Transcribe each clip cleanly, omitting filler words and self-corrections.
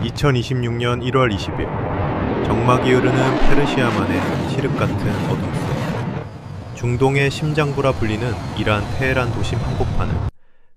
2026년 1월 20일 정막이 흐르는 페르시아만의 칠흑 같은 어둠 속 중동의 심장부라 불리는 이란 테헤란 도심 한복판은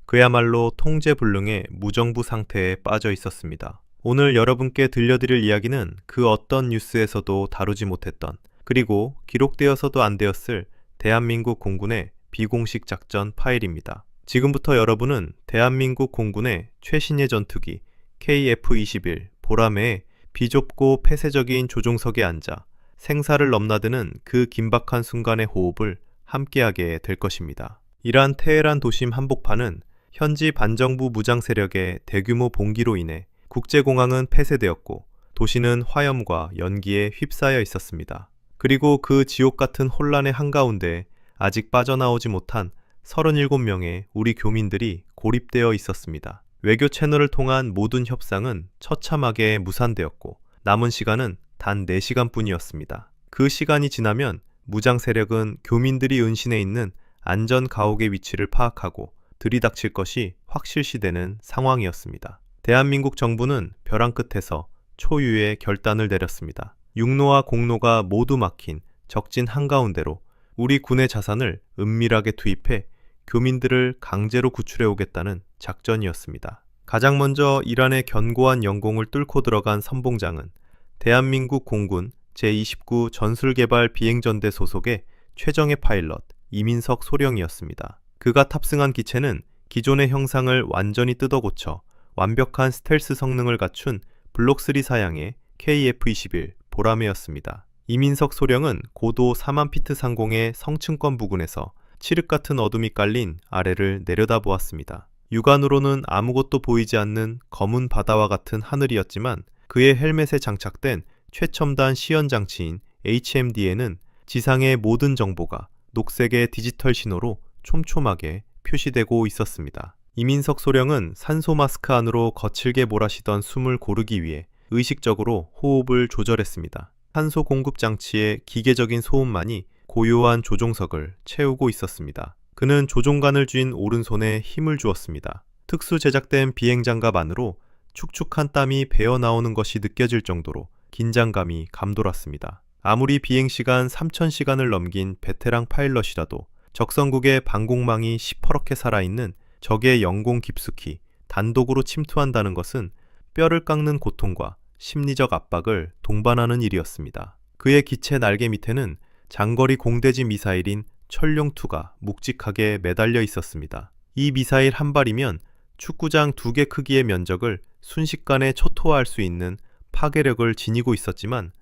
그야말로 통제불능의 무정부 상태에 빠져 있었습니다. 오늘 여러분께 들려드릴 이야기는 그 어떤 뉴스에서도 다루지 못했던, 그리고 기록되어서도 안 되었을 대한민국 공군의 비공식 작전 파일입니다. 지금부터 여러분은 대한민국 공군의 최신의 전투기 KF-21 보라매의 비좁고 폐쇄적인 조종석에 앉아 생사를 넘나드는 그 긴박한 순간의 호흡을 함께하게 될 것입니다. 이란 테헤란 도심 한복판은 현지 반정부 무장 세력의 대규모 봉기로 인해 국제공항은 폐쇄되었고 도시는 화염과 연기에 휩싸여 있었습니다. 그리고 그 지옥 같은 혼란의 한가운데 아직 빠져나오지 못한 37명의 우리 교민들이 고립되어 있었습니다. 외교 채널을 통한 모든 협상은 처참하게 무산되었고 남은 시간은 단 4시간뿐이었습니다. 그 시간이 지나면 무장 세력은 교민들이 은신해 있는 안전 가옥의 위치를 파악하고 들이닥칠 것이 확실시되는 상황이었습니다. 대한민국 정부는 벼랑 끝에서 초유의 결단을 내렸습니다. 육로와 공로가 모두 막힌 적진 한가운데로 우리 군의 자산을 은밀하게 투입해 교민들을 강제로 구출해 오겠다는 작전이었습니다. 가장 먼저 이란의 견고한 영공을 뚫고 들어간 선봉장은 대한민국 공군 제29 전술개발 비행전대 소속의 최정예 파일럿 이민석 소령이었습니다. 그가 탑승한 기체는 기존의 형상을 완전히 뜯어고쳐 완벽한 스텔스 성능을 갖춘 블록3 사양의 KF-21 보라매였습니다. 이민석 소령은 고도 4만 피트 상공의 성층권 부근에서 칠흑 같은 어둠이 깔린 아래를 내려다보았습니다. 육안으로는 아무것도 보이지 않는 검은 바다와 같은 하늘이었지만 그의 헬멧에 장착된 최첨단 시연 장치인 HMD에는 지상의 모든 정보가 녹색의 디지털 신호로 촘촘하게 표시되고 있었습니다. 이민석 소령은 산소 마스크 안으로 거칠게 몰아쉬던 숨을 고르기 위해 의식적으로 호흡을 조절했습니다. 산소 공급 장치의 기계적인 소음만이 고요한 조종석을 채우고 있었습니다. 그는 조종관을 쥔 오른손에 힘을 주었습니다. 특수 제작된 비행장갑 안으로 축축한 땀이 배어나오는 것이 느껴질 정도로 긴장감이 감돌았습니다. 아무리 비행시간 3000시간을 넘긴 베테랑 파일럿이라도 적성국의 방공망이 시퍼렇게 살아있는 적의 영공 깊숙이 단독으로 침투한다는 것은 뼈를 깎는 고통과 심리적 압박을 동반하는 일이었습니다. 그의 기체 날개 밑에는 장거리 공대지 미사일인 철룡2가 묵직하게 매달려 있었습니다. 이 미사일 한 발이면 축구장 2개 크기의 면적을 순식간에 초토화할 수 있는 파괴력을 지니고 있었지만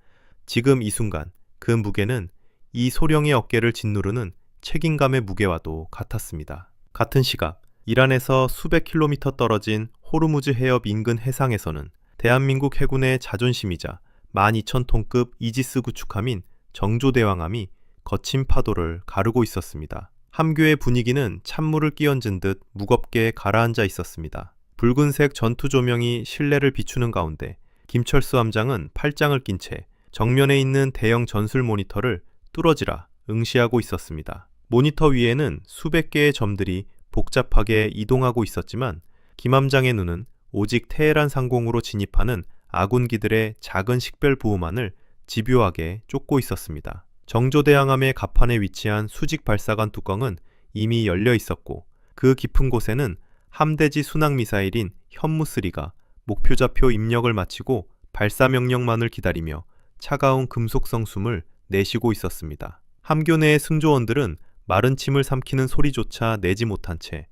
지금 이 순간 그 무게는 이 소령의 어깨를 짓누르는 책임감의 무게와도 같았습니다. 같은 시각 이란에서 수백 킬로미터 떨어진 호르무즈 해협 인근 해상에서는 대한민국 해군의 자존심이자 12,000톤급 이지스 구축함인 정조대왕함이 거친 파도를 가르고 있었습니다. 함교의 분위기는 찬물을 끼얹은 듯 무겁게 가라앉아 있었습니다. 붉은색 전투 조명이 실내를 비추는 가운데 김철수 함장은 팔짱을 낀 채 정면에 있는 대형 전술 모니터를 뚫어지라 응시하고 있었습니다. 모니터 위에는 수백 개의 점들이 복잡하게 이동하고 있었지만 김 함장의 눈은 오직 테헤란 상공으로 진입하는 아군기들의 작은 식별 부호만을 집요하게 쫓고 있었습니다. 정조대왕함의 갑판에 위치한 수직 발사관 뚜껑은 이미 열려 있었고 그 깊은 곳에는 함대지 순항미사일인 현무3가 목표좌표 입력을 마치고 발사 명령만을 기다리며 차가운 금속성 숨을 내쉬고 있었습니다. 함교 내의 승조원들은 마른 침을 삼키는 소리조차 내지 못한 채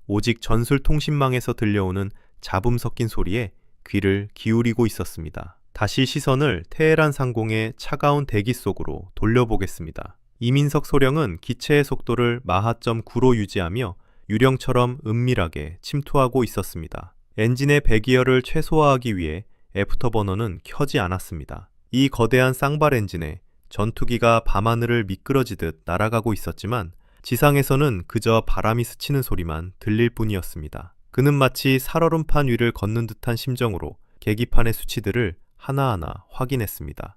오직 전술 통신망에서 들려오는 잡음 섞인 소리에 귀를 기울이고 있었습니다. 다시 시선을 테헤란 상공의 차가운 대기 속으로 돌려보겠습니다. 이민석 소령은 기체의 속도를 마하점 9로 유지하며 유령처럼 은밀하게 침투하고 있었습니다. 엔진의 배기열을 최소화하기 위해 애프터버너는 켜지 않았습니다. 이 거대한 쌍발 엔진에 전투기가 밤하늘을 미끄러지듯 날아가고 있었지만 지상에서는 그저 바람이 스치는 소리만 들릴 뿐이었습니다. 그는 마치 살얼음판 위를 걷는 듯한 심정으로 계기판의 수치들을 하나하나 확인했습니다.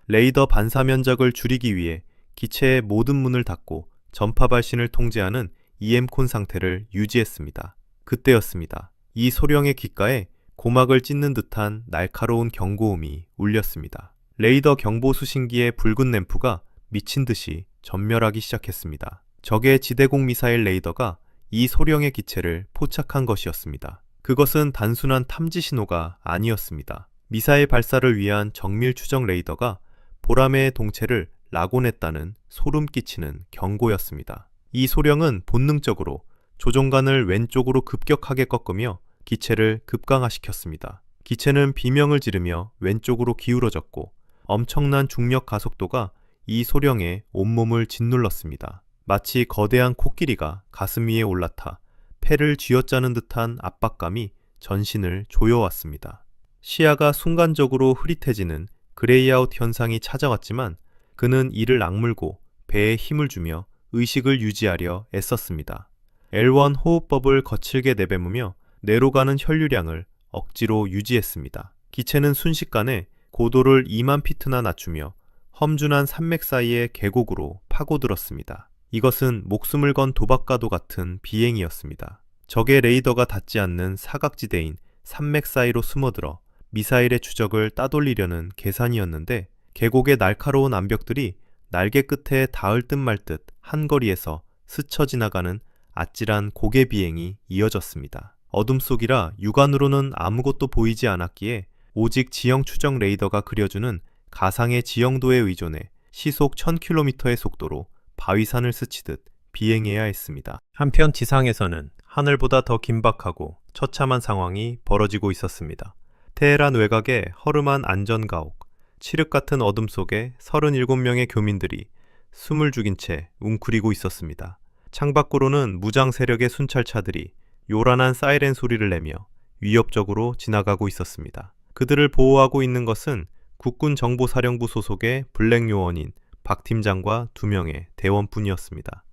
레이더 반사 면적을 줄이기 위해 기체의 모든 문을 닫고 전파 발신을 통제하는 EM콘 상태를 유지했습니다. 그때였습니다. 이 소령의 귓가에 고막을 찢는 듯한 날카로운 경고음이 울렸습니다. 레이더 경보 수신기의 붉은 램프가 미친 듯이 전멸하기 시작했습니다. 적의 지대공 미사일 레이더가 이 소령의 기체를 포착한 것이었습니다. 그것은 단순한 탐지 신호가 아니었습니다. 미사일 발사를 위한 정밀 추적 레이더가 보라매의 동체를 낙온했다는 소름 끼치는 경고였습니다. 이 소령은 본능적으로 조종관을 왼쪽으로 급격하게 꺾으며 기체를 급강하시켰습니다. 기체는 비명을 지르며 왼쪽으로 기울어졌고 엄청난 중력 가속도가 이 소령의 온몸을 짓눌렀습니다. 마치 거대한 코끼리가 가슴 위에 올라타 폐를 쥐어짜는 듯한 압박감이 전신을 조여왔습니다. 시야가 순간적으로 흐릿해지는 그레이아웃 현상이 찾아왔지만 그는 이를 악물고 배에 힘을 주며 의식을 유지하려 애썼습니다. L1 호흡법을 거칠게 내뱉으며 뇌로 가는 혈류량을 억지로 유지했습니다. 기체는 순식간에 고도를 2만 피트나 낮추며 험준한 산맥 사이의 계곡으로 파고들었습니다. 이것은 목숨을 건 도박과도 같은 비행이었습니다. 적의 레이더가 닿지 않는 사각지대인 산맥 사이로 숨어들어 미사일의 추적을 따돌리려는 계산이었는데 계곡의 날카로운 암벽들이 날개 끝에 닿을 듯 말 듯 한거리에서 스쳐 지나가는 아찔한 고개 비행이 이어졌습니다. 어둠 속이라 육안으로는 아무것도 보이지 않았기에 오직 지형 추적 레이더가 그려주는 가상의 지형도에 의존해 시속 1000km의 속도로 바위산을 스치듯 비행해야 했습니다. 한편 지상에서는 하늘보다 더 긴박하고 처참한 상황이 벌어지고 있었습니다. 테헤란 외곽의 허름한 안전가옥, 칠흑 같은 어둠 속에 37명의 교민들이 숨을 죽인 채 웅크리고 있었습니다. 창밖으로는 무장 세력의 순찰차들이 요란한 사이렌 소리를 내며 위협적으로 지나가고 있었습니다. 그들을 보호하고 있는 것은 국군 정보사령부 소속의 블랙 요원인 박 팀장과 2명의 대원뿐이었습니다.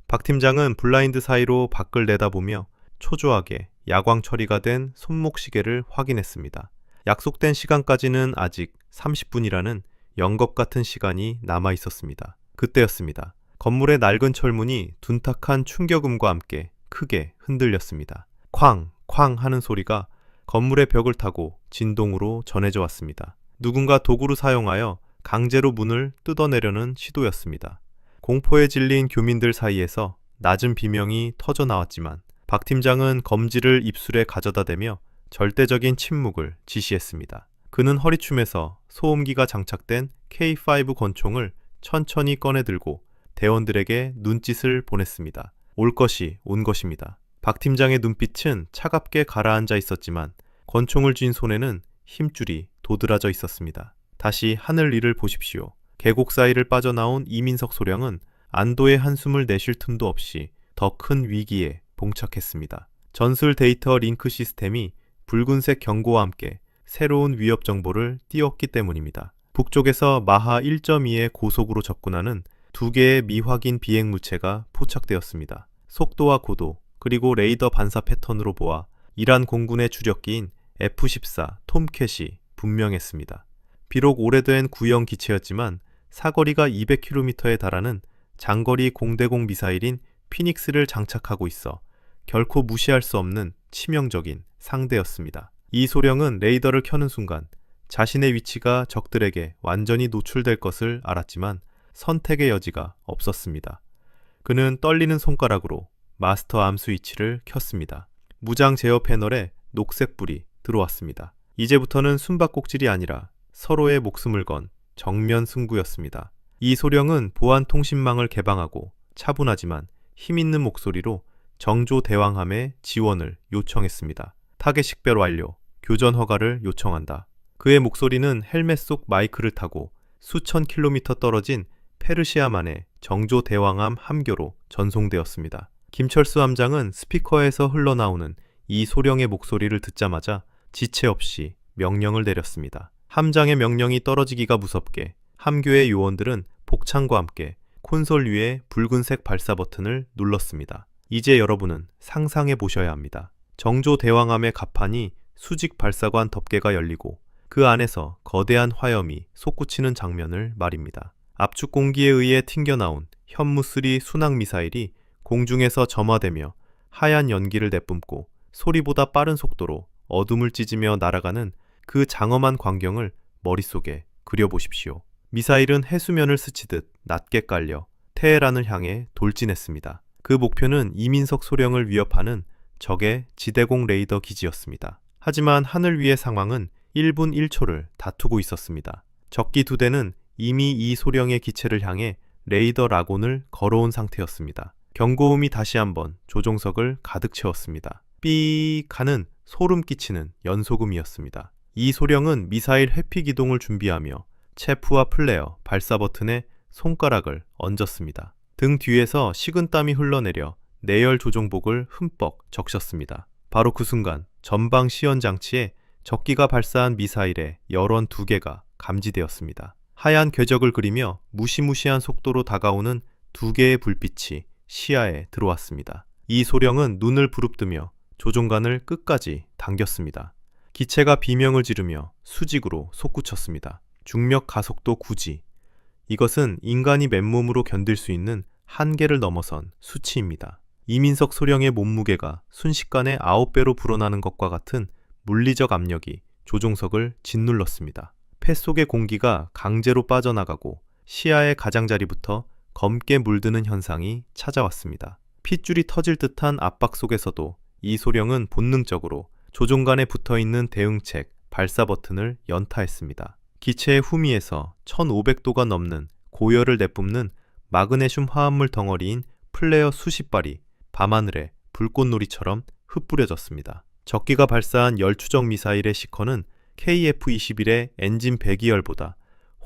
박 팀장은 블라인드 사이로 밖을 내다보며 초조하게 야광 처리가 된 손목시계를 확인했습니다. 약속된 시간까지는 아직 30분이라는 영겁 같은 시간이 남아 있었습니다. 그때였습니다. 건물의 낡은 철문이 둔탁한 충격음과 함께 크게 흔들렸습니다. 쾅! 쾅! 하는 소리가 건물의 벽을 타고 진동으로 전해져 왔습니다. 누군가 도구를 사용하여 강제로 문을 뜯어내려는 시도였습니다. 공포에 질린 교민들 사이에서 낮은 비명이 터져 나왔지만 박 팀장은 검지를 입술에 가져다 대며 절대적인 침묵을 지시했습니다. 그는 허리춤에서 소음기가 장착된 K5 권총을 천천히 꺼내들고 대원들에게 눈짓을 보냈습니다. 올 것이 온 것입니다. 박 팀장의 눈빛은 차갑게 가라앉아 있었지만 권총을 쥔 손에는 힘줄이 도드라져 있었습니다. 다시 하늘 위를 보십시오. 계곡 사이를 빠져나온 이민석 소령은 안도의 한숨을 내쉴 틈도 없이 더 큰 위기에 봉착했습니다. 전술 데이터 링크 시스템이 붉은색 경고와 함께 새로운 위협 정보를 띄웠기 때문입니다. 북쪽에서 마하 1.2의 고속으로 접근하는 2개의 미확인 비행 물체가 포착되었습니다. 속도와 고도, 그리고 레이더 반사 패턴으로 보아 이란 공군의 주력기인 F-14 톰캣이 분명했습니다. 비록 오래된 구형 기체였지만 사거리가 200km에 달하는 장거리 공대공 미사일인 피닉스를 장착하고 있어 결코 무시할 수 없는 치명적인 상대였습니다. 이 소령은 레이더를 켜는 순간 자신의 위치가 적들에게 완전히 노출될 것을 알았지만 선택의 여지가 없었습니다. 그는 떨리는 손가락으로 마스터 암 스위치를 켰습니다. 무장 제어 패널에 녹색불이 들어왔습니다. 이제부터는 숨바꼭질이 아니라 서로의 목숨을 건 정면 승부였습니다. 이 소령은 보안 통신망을 개방하고 차분하지만 힘있는 목소리로 정조 대왕함의 지원을 요청했습니다. 타겟 식별 완료, 교전 허가를 요청한다. 그의 목소리는 헬멧 속 마이크를 타고 수천 킬로미터 떨어진 페르시아만의 정조 대왕함 함교로 전송되었습니다. 김철수 함장은 스피커에서 흘러나오는 이 소령의 목소리를 듣자마자 지체 없이 명령을 내렸습니다. 함장의 명령이 떨어지기가 무섭게 함교의 요원들은 복창과 함께 콘솔 위에 붉은색 발사 버튼을 눌렀습니다. 이제 여러분은 상상해 보셔야 합니다. 정조 대왕함의 갑판이 수직 발사관 덮개가 열리고 그 안에서 거대한 화염이 솟구치는 장면을 말입니다. 압축 공기에 의해 튕겨나온 현무3 순항 미사일이 공중에서 점화되며 하얀 연기를 내뿜고 소리보다 빠른 속도로 어둠을 찢으며 날아가는 그 장엄한 광경을 머릿속에 그려보십시오. 미사일은 해수면을 스치듯 낮게 깔려 테헤란을 향해 돌진했습니다. 그 목표는 이민석 소령을 위협하는 적의 지대공 레이더 기지였습니다. 하지만 하늘 위의 상황은 1분 1초를 다투고 있었습니다. 적기 2대는 이미 이 소령의 기체를 향해 레이더 라곤을 걸어온 상태였습니다. 경고음이 다시 한번 조종석을 가득 채웠습니다. 삐익 하는 소름 끼치는 연소음이었습니다. 이 소령은 미사일 회피 기동을 준비하며 체프와 플레어, 발사 버튼에 손가락을 얹었습니다. 등 뒤에서 식은땀이 흘러내려 내열 조종복을 흠뻑 적셨습니다. 바로 그 순간 전방 시연 장치에 적기가 발사한 미사일의 열원 2개가 감지되었습니다. 하얀 궤적을 그리며 무시무시한 속도로 다가오는 2개의 불빛이 시야에 들어왔습니다. 이 소령은 눈을 부릅뜨며 조종관을 끝까지 당겼습니다. 기체가 비명을 지르며 수직으로 솟구쳤습니다. 중력 가속도 9G. 이것은 인간이 맨몸으로 견딜 수 있는 한계를 넘어선 수치입니다. 이민석 소령의 몸무게가 순식간에 9배로 불어나는 것과 같은 물리적 압력이 조종석을 짓눌렀습니다. 폐 속의 공기가 강제로 빠져나가고 시야의 가장자리부터 검게 물드는 현상이 찾아왔습니다. 핏줄이 터질 듯한 압박 속에서도 이 소령은 본능적으로 조종관에 붙어있는 대응책, 발사 버튼을 연타했습니다. 기체의 후미에서 1500도가 넘는 고열을 내뿜는 마그네슘 화합물 덩어리인 플레어 수십 발이 밤하늘에 불꽃놀이처럼 흩뿌려졌습니다. 적기가 발사한 열추적 미사일의 시커는 KF-21의 엔진 배기열보다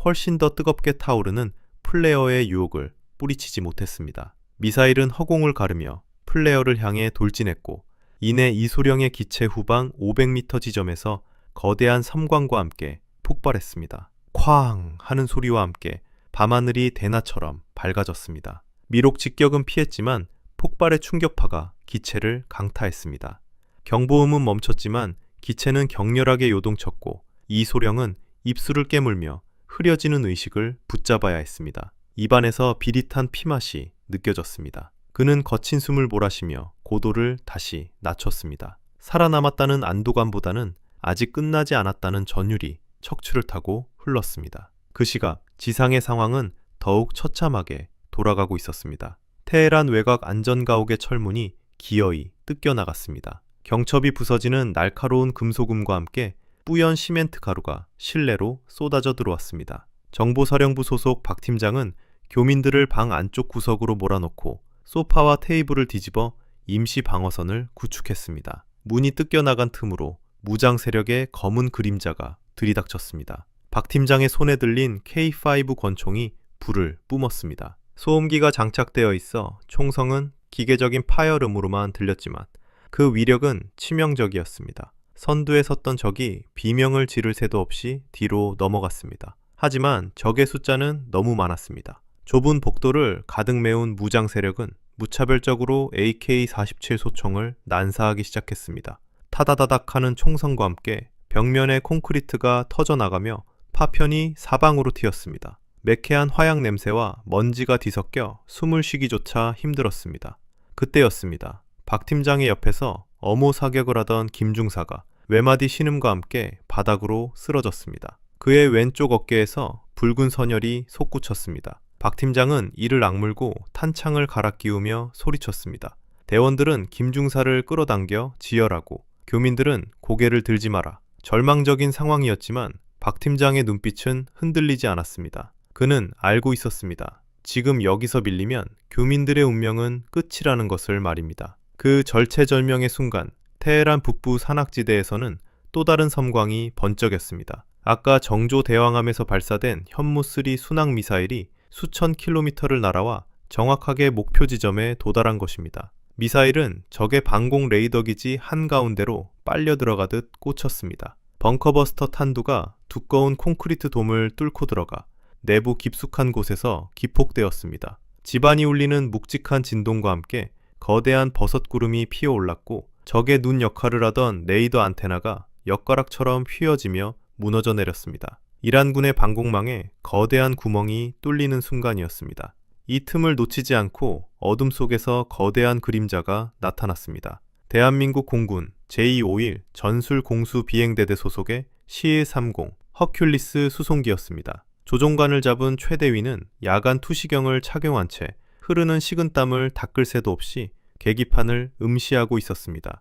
훨씬 더 뜨겁게 타오르는 플레어의 유혹을 뿌리치지 못했습니다. 미사일은 허공을 가르며 플레어를 향해 돌진했고 이내 이소령의 기체 후방 500m 지점에서 거대한 섬광과 함께 폭발했습니다. 쾅 하는 소리와 함께 밤하늘이 대나처럼 밝아졌습니다. 미록 직격은 피했지만 폭발의 충격파가 기체를 강타했습니다. 경보음은 멈췄지만 기체는 격렬하게 요동쳤고 이소령은 입술을 깨물며 흐려지는 의식을 붙잡아야 했습니다. 입안에서 비릿한 피맛이 느껴졌습니다. 그는 거친 숨을 몰아쉬며 고도를 다시 낮췄습니다. 살아남았다는 안도감보다는 아직 끝나지 않았다는 전율이 척추를 타고 흘렀습니다. 그 시각 지상의 상황은 더욱 처참하게 돌아가고 있었습니다. 테헤란 외곽 안전가옥의 철문이 기어이 뜯겨나갔습니다. 경첩이 부서지는 날카로운 금속음과 함께 뿌연 시멘트 가루가 실내로 쏟아져 들어왔습니다. 정보사령부 소속 박 팀장은 교민들을 방 안쪽 구석으로 몰아넣고 소파와 테이블을 뒤집어 임시 방어선을 구축했습니다. 문이 뜯겨나간 틈으로 무장 세력의 검은 그림자가 들이닥쳤습니다. 박 팀장의 손에 들린 K5 권총이 불을 뿜었습니다. 소음기가 장착되어 있어 총성은 기계적인 파열음으로만 들렸지만 그 위력은 치명적이었습니다. 선두에 섰던 적이 비명을 지를 새도 없이 뒤로 넘어갔습니다. 하지만 적의 숫자는 너무 많았습니다. 좁은 복도를 가득 메운 무장 세력은 무차별적으로 AK-47 소총을 난사하기 시작했습니다. 타다다닥 하는 총성과 함께 벽면의 콘크리트가 터져나가며 파편이 사방으로 튀었습니다. 매캐한 화약 냄새와 먼지가 뒤섞여 숨을 쉬기조차 힘들었습니다. 그때였습니다. 박 팀장의 옆에서 엄호 사격을 하던 김중사가 외마디 신음과 함께 바닥으로 쓰러졌습니다. 그의 왼쪽 어깨에서 붉은 선혈이 솟구쳤습니다. 박 팀장은 이를 악물고 탄창을 갈아 끼우며 소리쳤습니다. 대원들은 김중사를 끌어당겨 지혈하고 교민들은 고개를 들지 마라. 절망적인 상황이었지만 박 팀장의 눈빛은 흔들리지 않았습니다. 그는 알고 있었습니다. 지금 여기서 밀리면 교민들의 운명은 끝이라는 것을 말입니다. 그 절체절명의 순간 테헤란 북부 산악지대에서는 또 다른 섬광이 번쩍였습니다. 아까 정조 대왕함에서 발사된 현무3 순항 미사일이 수천 킬로미터를 날아와 정확하게 목표 지점에 도달한 것입니다. 미사일은 적의 방공 레이더 기지 한가운데로 빨려 들어가듯 꽂혔습니다. 벙커버스터 탄두가 두꺼운 콘크리트 돔을 뚫고 들어가 내부 깊숙한 곳에서 기폭되었습니다. 집안이 울리는 묵직한 진동과 함께 거대한 버섯구름이 피어올랐고 적의 눈 역할을 하던 레이더 안테나가 엿가락처럼 휘어지며 무너져 내렸습니다. 이란군의 방공망에 거대한 구멍이 뚫리는 순간이었습니다. 이 틈을 놓치지 않고 어둠 속에서 거대한 그림자가 나타났습니다. 대한민국 공군 제251 전술공수비행대대 소속의 CA-30 허큘리스 수송기였습니다. 조종관을 잡은 최대위는 야간 투시경을 착용한 채 흐르는 식은땀을 닦을 새도 없이 계기판을 음시하고 있었습니다.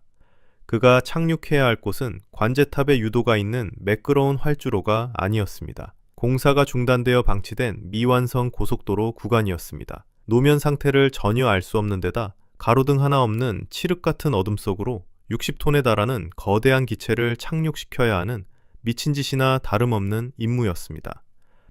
그가 착륙해야 할 곳은 관제탑에 유도가 있는 매끄러운 활주로가 아니었습니다. 공사가 중단되어 방치된 미완성 고속도로 구간이었습니다. 노면 상태를 전혀 알 수 없는 데다 가로등 하나 없는 칠흑 같은 어둠 속으로 60톤에 달하는 거대한 기체를 착륙시켜야 하는 미친 짓이나 다름없는 임무였습니다.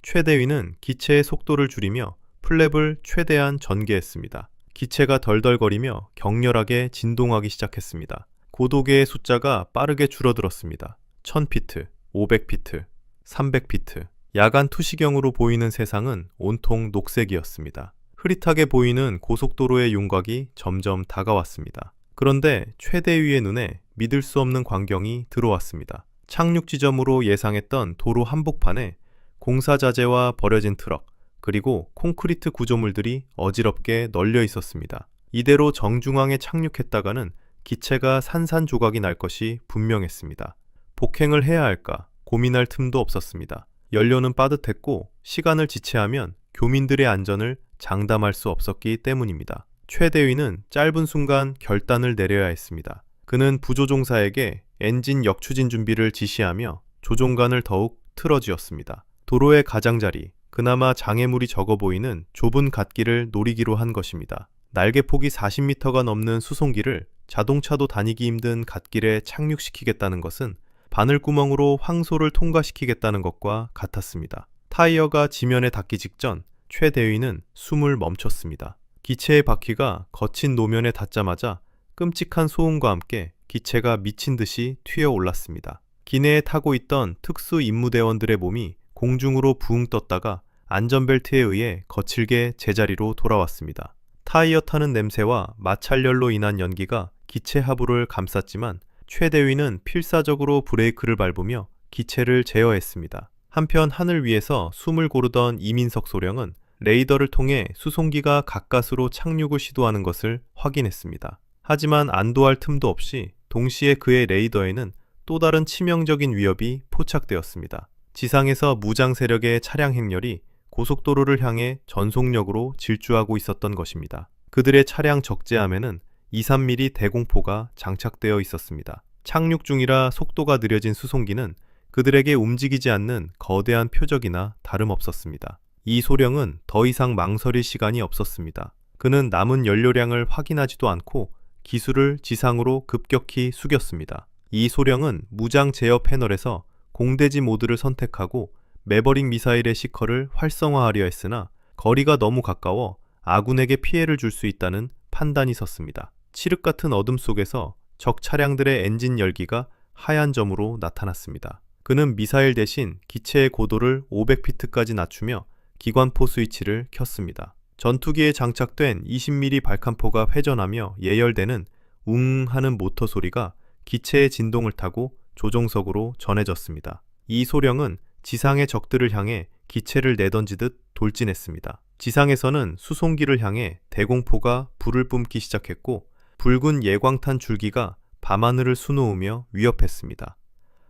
최대위는 기체의 속도를 줄이며 플랩을 최대한 전개했습니다. 기체가 덜덜거리며 격렬하게 진동하기 시작했습니다. 고도계의 숫자가 빠르게 줄어들었습니다. 1000피트, 500피트, 300피트. 야간 투시경으로 보이는 세상은 온통 녹색이었습니다. 흐릿하게 보이는 고속도로의 윤곽이 점점 다가왔습니다. 그런데 최대위의 눈에 믿을 수 없는 광경이 들어왔습니다. 착륙 지점으로 예상했던 도로 한복판에 공사 자재와 버려진 트럭, 그리고 콘크리트 구조물들이 어지럽게 널려 있었습니다. 이대로 정중앙에 착륙했다가는 기체가 산산조각이 날 것이 분명했습니다. 복행을 해야 할까 고민할 틈도 없었습니다. 연료는 빠듯했고 시간을 지체하면 교민들의 안전을 장담할 수 없었기 때문입니다. 최대위는 짧은 순간 결단을 내려야 했습니다. 그는 부조종사에게 엔진 역추진 준비를 지시하며 조종관을 더욱 틀어쥐었습니다. 도로의 가장자리, 그나마 장애물이 적어 보이는 좁은 갓길을 노리기로 한 것입니다. 날개폭이 40m가 넘는 수송기를 자동차도 다니기 힘든 갓길에 착륙시키겠다는 것은 바늘구멍으로 황소를 통과시키겠다는 것과 같았습니다. 타이어가 지면에 닿기 직전 최대위는 숨을 멈췄습니다. 기체의 바퀴가 거친 노면에 닿자마자 끔찍한 소음과 함께 기체가 미친 듯이 튀어 올랐습니다. 기내에 타고 있던 특수 임무대원들의 몸이 공중으로 부웅 떴다가 안전벨트에 의해 거칠게 제자리로 돌아왔습니다. 타이어 타는 냄새와 마찰열로 인한 연기가 기체 하부를 감쌌지만 최대위는 필사적으로 브레이크를 밟으며 기체를 제어했습니다. 한편 하늘 위에서 숨을 고르던 이민석 소령은 레이더를 통해 수송기가 가까스로 착륙을 시도하는 것을 확인했습니다. 하지만 안도할 틈도 없이 동시에 그의 레이더에는 또 다른 치명적인 위협이 포착되었습니다. 지상에서 무장 세력의 차량 행렬이 고속도로를 향해 전속력으로 질주하고 있었던 것입니다. 그들의 차량 적재함에는 2-3mm 대공포가 장착되어 있었습니다. 착륙 중이라 속도가 느려진 수송기는 그들에게 움직이지 않는 거대한 표적이나 다름없었습니다. 이 소령은 더 이상 망설일 시간이 없었습니다. 그는 남은 연료량을 확인하지도 않고 기술을 지상으로 급격히 숙였습니다. 이 소령은 무장 제어 패널에서 공대지 모드를 선택하고 매버릭 미사일의 시커를 활성화하려 했으나 거리가 너무 가까워 아군에게 피해를 줄 수 있다는 판단이 섰습니다. 칠흑 같은 어둠 속에서 적 차량들의 엔진 열기가 하얀 점으로 나타났습니다. 그는 미사일 대신 기체의 고도를 500피트까지 낮추며 기관포 스위치를 켰습니다. 전투기에 장착된 20mm 발칸포가 회전하며 예열되는 웅 하는 모터 소리가 기체의 진동을 타고 조종석으로 전해졌습니다. 이 소령은 지상의 적들을 향해 기체를 내던지듯 돌진했습니다. 지상에서는 수송기를 향해 대공포가 불을 뿜기 시작했고 붉은 예광탄 줄기가 밤하늘을 수놓으며 위협했습니다.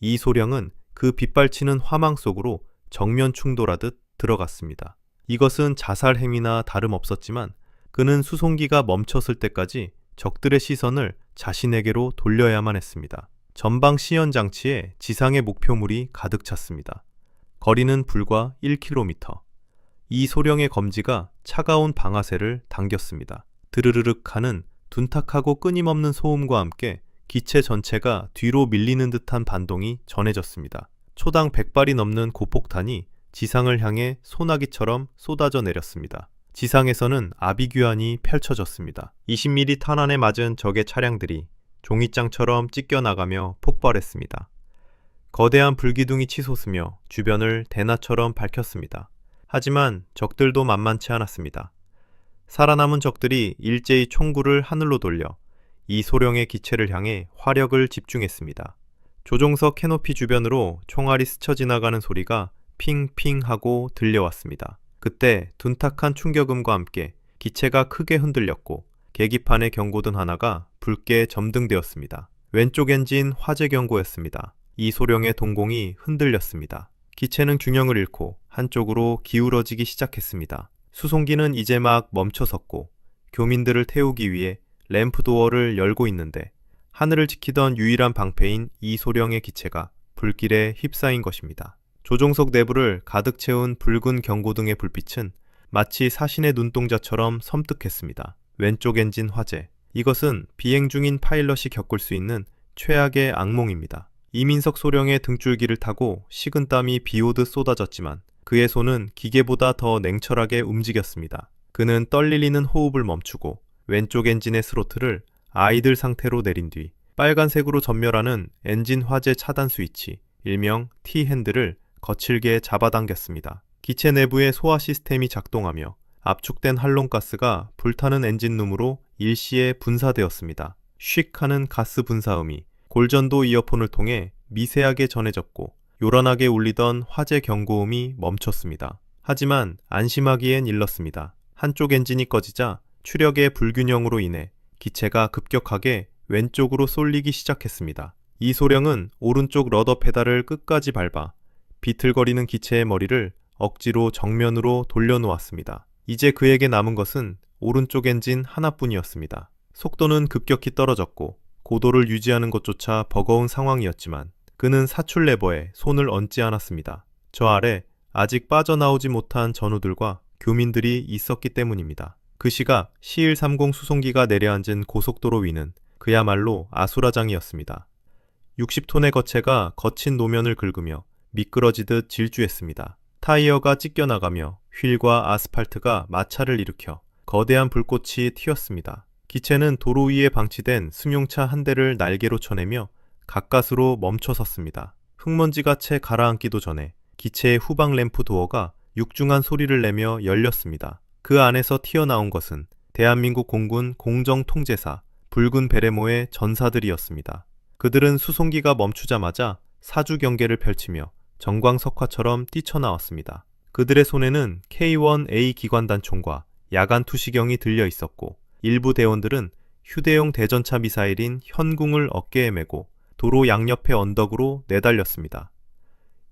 이 소령은 그 빗발치는 화망 속으로 정면 충돌하듯 들어갔습니다. 이것은 자살 행위나 다름없었지만 그는 수송기가 멈췄을 때까지 적들의 시선을 자신에게로 돌려야만 했습니다. 전방 시연 장치에 지상의 목표물이 가득 찼습니다. 거리는 불과 1km. 이 소령의 검지가 차가운 방아쇠를 당겼습니다. 드르르륵 하는 둔탁하고 끊임없는 소음과 함께 기체 전체가 뒤로 밀리는 듯한 반동이 전해졌습니다. 초당 100발이 넘는 고폭탄이 지상을 향해 소나기처럼 쏟아져 내렸습니다. 지상에서는 아비규환이 펼쳐졌습니다. 20mm 탄환에 맞은 적의 차량들이 종이장처럼 찢겨나가며 폭발했습니다. 거대한 불기둥이 치솟으며 주변을 대낮처럼 밝혔습니다. 하지만 적들도 만만치 않았습니다. 살아남은 적들이 일제히 총구를 하늘로 돌려 이 소령의 기체를 향해 화력을 집중했습니다. 조종석 캐노피 주변으로 총알이 스쳐 지나가는 소리가 핑핑 하고 들려왔습니다. 그때 둔탁한 충격음과 함께 기체가 크게 흔들렸고 계기판의 경고등 하나가 붉게 점등되었습니다. 왼쪽 엔진 화재 경고였습니다. 이 소령의 동공이 흔들렸습니다. 기체는 균형을 잃고 한쪽으로 기울어지기 시작했습니다. 수송기는 이제 막 멈춰섰고 교민들을 태우기 위해 램프 도어를 열고 있는데 하늘을 지키던 유일한 방패인 이 소령의 기체가 불길에 휩싸인 것입니다. 조종석 내부를 가득 채운 붉은 경고등의 불빛은 마치 사신의 눈동자처럼 섬뜩했습니다. 왼쪽 엔진 화재. 이것은 비행 중인 파일럿이 겪을 수 있는 최악의 악몽입니다. 이민석 소령의 등줄기를 타고 식은땀이 비오듯 쏟아졌지만 그의 손은 기계보다 더 냉철하게 움직였습니다. 그는 떨리는 호흡을 멈추고 왼쪽 엔진의 스로틀을 아이들 상태로 내린 뒤 빨간색으로 전멸하는 엔진 화재 차단 스위치, 일명 T-핸들을 거칠게 잡아당겼습니다. 기체 내부의 소화 시스템이 작동하며 압축된 할론가스가 불타는 엔진룸으로 일시에 분사되었습니다. 쉭 하는 가스 분사음이 골전도 이어폰을 통해 미세하게 전해졌고 요란하게 울리던 화재 경고음이 멈췄습니다. 하지만 안심하기엔 일렀습니다. 한쪽 엔진이 꺼지자 추력의 불균형으로 인해 기체가 급격하게 왼쪽으로 쏠리기 시작했습니다. 이 소령은 오른쪽 러더 페달을 끝까지 밟아 비틀거리는 기체의 머리를 억지로 정면으로 돌려놓았습니다. 이제 그에게 남은 것은 오른쪽 엔진 하나뿐이었습니다. 속도는 급격히 떨어졌고 고도를 유지하는 것조차 버거운 상황이었지만 그는 사출 레버에 손을 얹지 않았습니다. 저 아래 아직 빠져나오지 못한 전우들과 교민들이 있었기 때문입니다. 그 시각 C-130 수송기가 내려앉은 고속도로 위는 그야말로 아수라장이었습니다. 60톤의 거체가 거친 노면을 긁으며 미끄러지듯 질주했습니다. 타이어가 찢겨나가며 휠과 아스팔트가 마찰을 일으켜 거대한 불꽃이 튀었습니다. 기체는 도로 위에 방치된 승용차 한 대를 날개로 쳐내며 가까스로 멈춰섰습니다. 흙먼지가 채 가라앉기도 전에 기체의 후방 램프 도어가 육중한 소리를 내며 열렸습니다. 그 안에서 튀어나온 것은 대한민국 공군 공정통제사 붉은 베레모의 전사들이었습니다. 그들은 수송기가 멈추자마자 사주 경계를 펼치며 정광석화처럼 뛰쳐나왔습니다. 그들의 손에는 K-1A 기관단총과 야간 투시경이 들려 있었고 일부 대원들은 휴대용 대전차 미사일인 현궁을 어깨에 메고 도로 양옆의 언덕으로 내달렸습니다.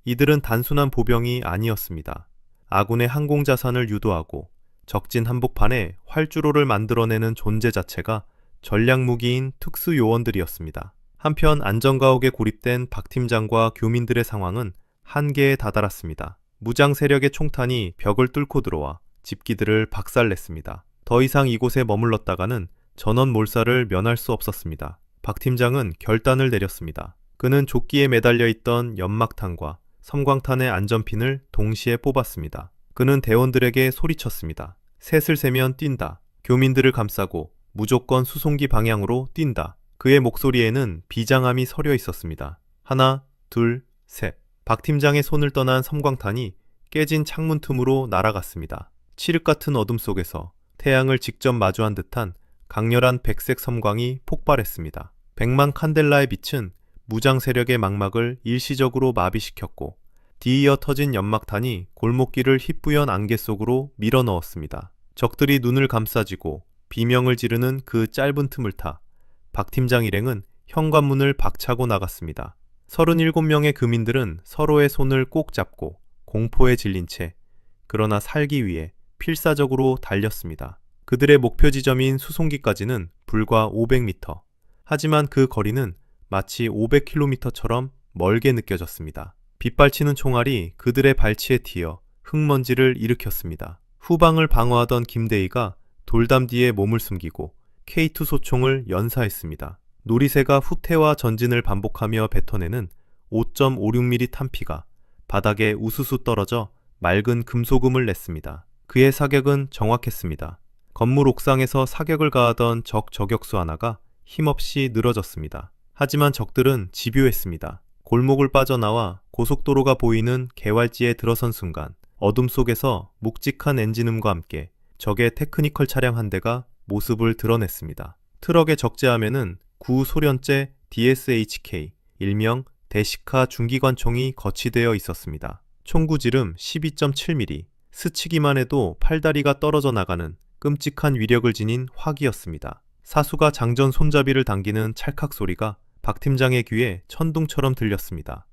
이들은 단순한 보병이 아니었습니다. 아군의 항공자산을 유도하고 적진 한복판에 활주로를 만들어내는 존재 자체가 전략무기인 특수요원들이었습니다. 한편 안전가옥에 고립된 박 팀장과 교민들의 상황은 한계에 다다랐습니다. 무장 세력의 총탄이 벽을 뚫고 들어와 집기들을 박살냈습니다. 더 이상 이곳에 머물렀다가는 전원 몰살을 면할 수 없었습니다. 박 팀장은 결단을 내렸습니다. 그는 조끼에 매달려 있던 연막탄과 섬광탄의 안전핀을 동시에 뽑았습니다. 그는 대원들에게 소리쳤습니다. 셋을 세면 뛴다. 교민들을 감싸고 무조건 수송기 방향으로 뛴다. 그의 목소리에는 비장함이 서려 있었습니다. 하나, 둘, 셋. 박 팀장의 손을 떠난 섬광탄이 깨진 창문 틈으로 날아갔습니다. 칠흑 같은 어둠 속에서 태양을 직접 마주한 듯한 강렬한 백색 섬광이 폭발했습니다. 100만 칸델라의 빛은 무장 세력의 망막을 일시적으로 마비시켰고 뒤이어 터진 연막탄이 골목길을 희뿌연 안개 속으로 밀어넣었습니다. 적들이 눈을 감싸쥐고 비명을 지르는 그 짧은 틈을 타 박 팀장 일행은 현관문을 박차고 나갔습니다. 37명의 금인들은 서로의 손을 꼭 잡고 공포에 질린 채 그러나 살기 위해 필사적으로 달렸습니다. 그들의 목표 지점인 수송기까지는 불과 500m. 하지만 그 거리는 마치 500km처럼 멀게 느껴졌습니다. 빗발치는 총알이 그들의 발치에 튀어 흙먼지를 일으켰습니다. 후방을 방어하던 김대희가 돌담 뒤에 몸을 숨기고 K2 소총을 연사했습니다. 놀이새가 후퇴와 전진을 반복하며 뱉어내는 5.56mm 탄피가 바닥에 우수수 떨어져 맑은 금소금을 냈습니다. 그의 사격은 정확했습니다. 건물 옥상에서 사격을 가하던 적 저격수 하나가 힘없이 늘어졌습니다. 하지만 적들은 집요했습니다. 골목을 빠져나와 고속도로가 보이는 개활지에 들어선 순간 어둠 속에서 묵직한 엔진음과 함께 적의 테크니컬 차량 한 대가 모습을 드러냈습니다. 트럭의 적재함에는 구소련제 DSHK, 일명 데시카 중기관총이 거치되어 있었습니다. 총구지름 12.7mm, 스치기만 해도 팔다리가 떨어져 나가는 끔찍한 위력을 지닌 화기였습니다. 사수가 장전 손잡이를 당기는 찰칵 소리가 박 팀장의 귀에 천둥처럼 들렸습니다.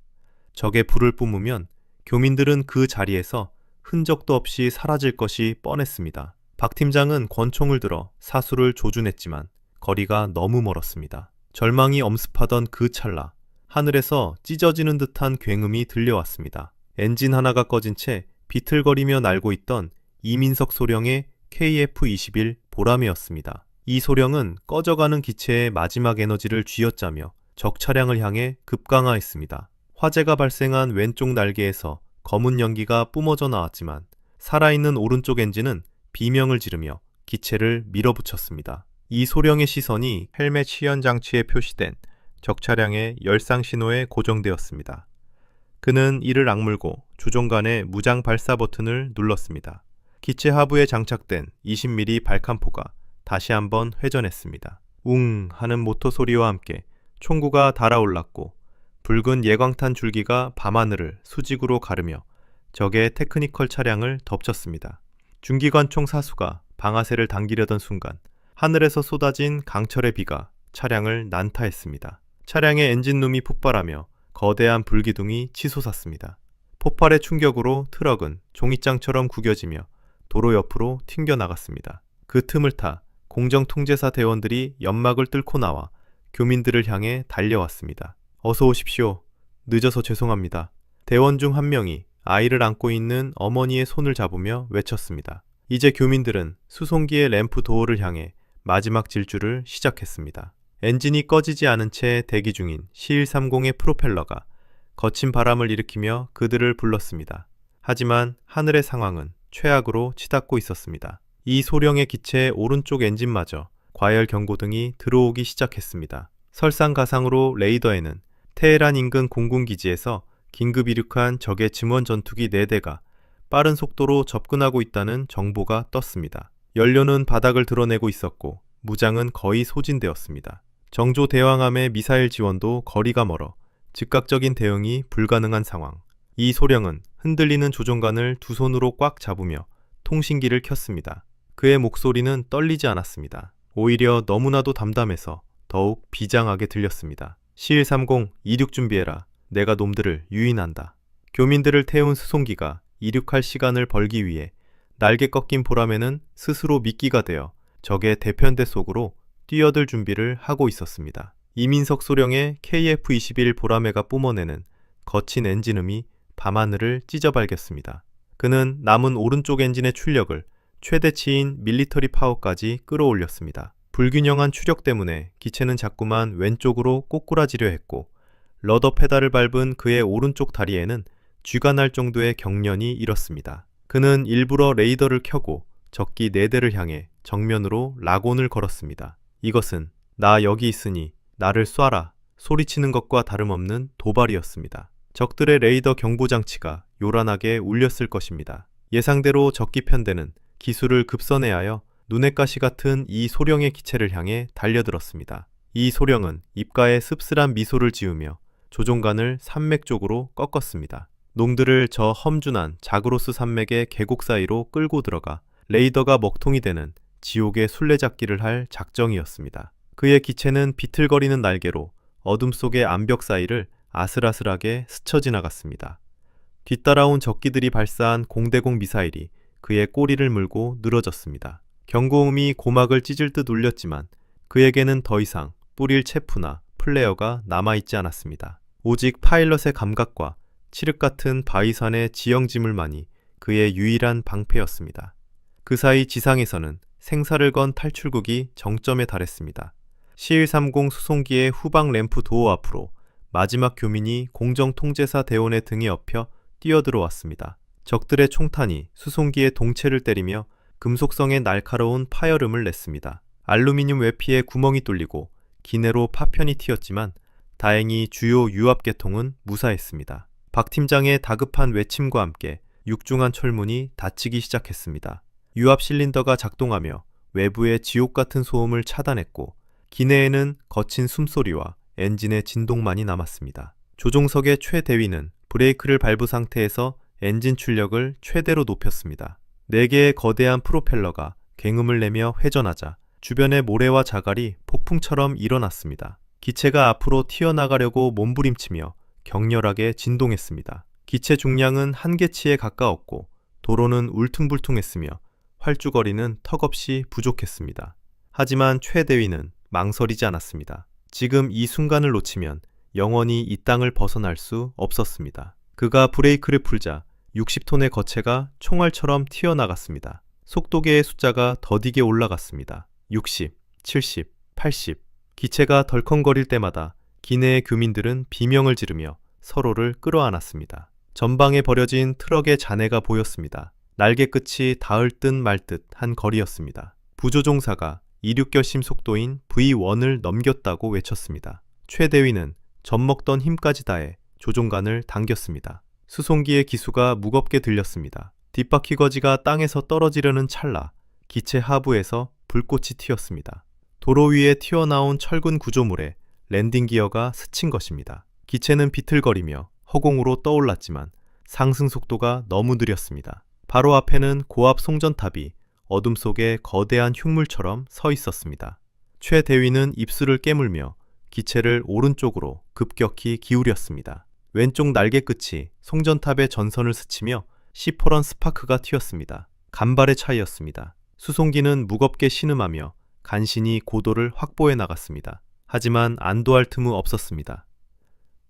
적에 불을 뿜으면 교민들은 그 자리에서 흔적도 없이 사라질 것이 뻔했습니다. 박 팀장은 권총을 들어 사수를 조준했지만 거리가 너무 멀었습니다. 절망이 엄습하던 그 찰나, 하늘에서 찢어지는 듯한 굉음이 들려왔습니다. 엔진 하나가 꺼진 채 비틀거리며 날고 있던 이민석 소령의 KF-21 보라매였습니다. 이 소령은 꺼져가는 기체의 마지막 에너지를 쥐어짜며 적 차량을 향해 급강하했습니다. 화재가 발생한 왼쪽 날개에서 검은 연기가 뿜어져 나왔지만 살아있는 오른쪽 엔진은 비명을 지르며 기체를 밀어붙였습니다. 이 소령의 시선이 헬멧 시연 장치에 표시된 적 차량의 열상 신호에 고정되었습니다. 그는 이를 악물고 조종간의 무장 발사 버튼을 눌렀습니다. 기체 하부에 장착된 20mm 발칸포가 다시 한번 회전했습니다. 웅 하는 모터 소리와 함께 총구가 달아올랐고 붉은 예광탄 줄기가 밤하늘을 수직으로 가르며 적의 테크니컬 차량을 덮쳤습니다. 중기관총 사수가 방아쇠를 당기려던 순간 하늘에서 쏟아진 강철의 비가 차량을 난타했습니다. 차량의 엔진룸이 폭발하며 거대한 불기둥이 치솟았습니다. 폭발의 충격으로 트럭은 종이장처럼 구겨지며 도로 옆으로 튕겨나갔습니다. 그 틈을 타 공정통제사 대원들이 연막을 뚫고 나와 교민들을 향해 달려왔습니다. 어서 오십시오. 늦어서 죄송합니다. 대원 중 한 명이 아이를 안고 있는 어머니의 손을 잡으며 외쳤습니다. 이제 교민들은 수송기의 램프 도어를 향해 마지막 질주를 시작했습니다. 엔진이 꺼지지 않은 채 대기 중인 C-130의 프로펠러가 거친 바람을 일으키며 그들을 불렀습니다. 하지만 하늘의 상황은 최악으로 치닫고 있었습니다. 이 소령의 기체의 오른쪽 엔진마저 과열 경고등이 들어오기 시작했습니다. 설상가상으로 레이더에는 테헤란 인근 공군기지에서 긴급 이륙한 적의 증원 전투기 4대가 빠른 속도로 접근하고 있다는 정보가 떴습니다. 연료는 바닥을 드러내고 있었고 무장은 거의 소진되었습니다. 정조 대왕함의 미사일 지원도 거리가 멀어 즉각적인 대응이 불가능한 상황. 이 소령은 흔들리는 조종관을 두 손으로 꽉 잡으며 통신기를 켰습니다. 그의 목소리는 떨리지 않았습니다. 오히려 너무나도 담담해서 더욱 비장하게 들렸습니다. C-130 이륙 준비해라. 내가 놈들을 유인한다. 교민들을 태운 수송기가 이륙할 시간을 벌기 위해 날개 꺾인 보라매는 스스로 미끼가 되어 적의 대편대 속으로 뛰어들 준비를 하고 있었습니다. 이민석 소령의 KF-21 보라매가 뿜어내는 거친 엔진음이 밤하늘을 찢어발겼습니다. 그는 남은 오른쪽 엔진의 출력을 최대치인 밀리터리 파워까지 끌어올렸습니다. 불균형한 추력 때문에 기체는 자꾸만 왼쪽으로 꼬꾸라지려 했고 러더 페달을 밟은 그의 오른쪽 다리에는 쥐가 날 정도의 경련이 일었습니다. 그는 일부러 레이더를 켜고 적기 4대를 향해 정면으로 락온을 걸었습니다. 이것은 나 여기 있으니 나를 쏴라 소리치는 것과 다름없는 도발이었습니다. 적들의 레이더 경보장치가 요란하게 울렸을 것입니다. 예상대로 적기 편대는 기술을 급선회하여 눈의 가시 같은 이 소령의 기체를 향해 달려들었습니다. 이 소령은 입가에 씁쓸한 미소를 지으며 조종관을 산맥 쪽으로 꺾었습니다. 놈들을 저 험준한 자그로스 산맥의 계곡 사이로 끌고 들어가 레이더가 먹통이 되는 지옥의 술래잡기를 할 작정이었습니다. 그의 기체는 비틀거리는 날개로 어둠 속의 암벽 사이를 아슬아슬하게 스쳐 지나갔습니다. 뒤따라온 적기들이 발사한 공대공 미사일이 그의 꼬리를 물고 늘어졌습니다. 경고음이 고막을 찢을 듯 울렸지만 그에게는 더 이상 뿌릴 체프나 플레어가 남아있지 않았습니다. 오직 파일럿의 감각과 칠흑 같은 바위산의 지형지물만이 그의 유일한 방패였습니다. 그 사이 지상에서는 생사를 건 탈출극이 정점에 달했습니다. C-130 수송기의 후방 램프 도어 앞으로 마지막 교민이 공정통제사 대원의 등에 엎여 뛰어들어왔습니다. 적들의 총탄이 수송기의 동체를 때리며 금속성의 날카로운 파열음을 냈습니다. 알루미늄 외피에 구멍이 뚫리고 기내로 파편이 튀었지만 다행히 주요 유압계통은 무사했습니다. 박 팀장의 다급한 외침과 함께 육중한 철문이 닫히기 시작했습니다. 유압 실린더가 작동하며 외부의 지옥 같은 소음을 차단했고 기내에는 거친 숨소리와 엔진의 진동만이 남았습니다. 조종석의 최대위는 브레이크를 밟은 상태에서 엔진 출력을 최대로 높였습니다. 4개의 거대한 프로펠러가 굉음을 내며 회전하자 주변의 모래와 자갈이 폭풍처럼 일어났습니다. 기체가 앞으로 튀어나가려고 몸부림치며 격렬하게 진동했습니다. 기체 중량은 한계치에 가까웠고 도로는 울퉁불퉁했으며 활주거리는 턱없이 부족했습니다. 하지만 최 대위는 망설이지 않았습니다. 지금 이 순간을 놓치면 영원히 이 땅을 벗어날 수 없었습니다. 그가 브레이크를 풀자 60톤의 거체가 총알처럼 튀어나갔습니다. 속도계의 숫자가 더디게 올라갔습니다. 60, 70, 80. 기체가 덜컹거릴 때마다 기내의 교민들은 비명을 지르며 서로를 끌어안았습니다. 전방에 버려진 트럭의 잔해가 보였습니다. 날개 끝이 닿을 듯 말 듯 한 거리였습니다. 부조종사가 이륙결심 속도인 V1을 넘겼다고 외쳤습니다. 최 대위는 젖먹던 힘까지 다해 조종관을 당겼습니다. 수송기의 기수가 무겁게 들렸습니다. 뒷바퀴 거지가 땅에서 떨어지려는 찰나 기체 하부에서 불꽃이 튀었습니다. 도로 위에 튀어나온 철근 구조물에 랜딩 기어가 스친 것입니다. 기체는 비틀거리며 허공으로 떠올랐지만 상승 속도가 너무 느렸습니다. 바로 앞에는 고압 송전탑이 어둠 속에 거대한 흉물처럼 서 있었습니다. 최 대위는 입술을 깨물며 기체를 오른쪽으로 급격히 기울였습니다. 왼쪽 날개 끝이 송전탑의 전선을 스치며 시퍼런 스파크가 튀었습니다. 간발의 차이였습니다. 수송기는 무겁게 신음하며 간신히 고도를 확보해 나갔습니다. 하지만 안도할 틈은 없었습니다.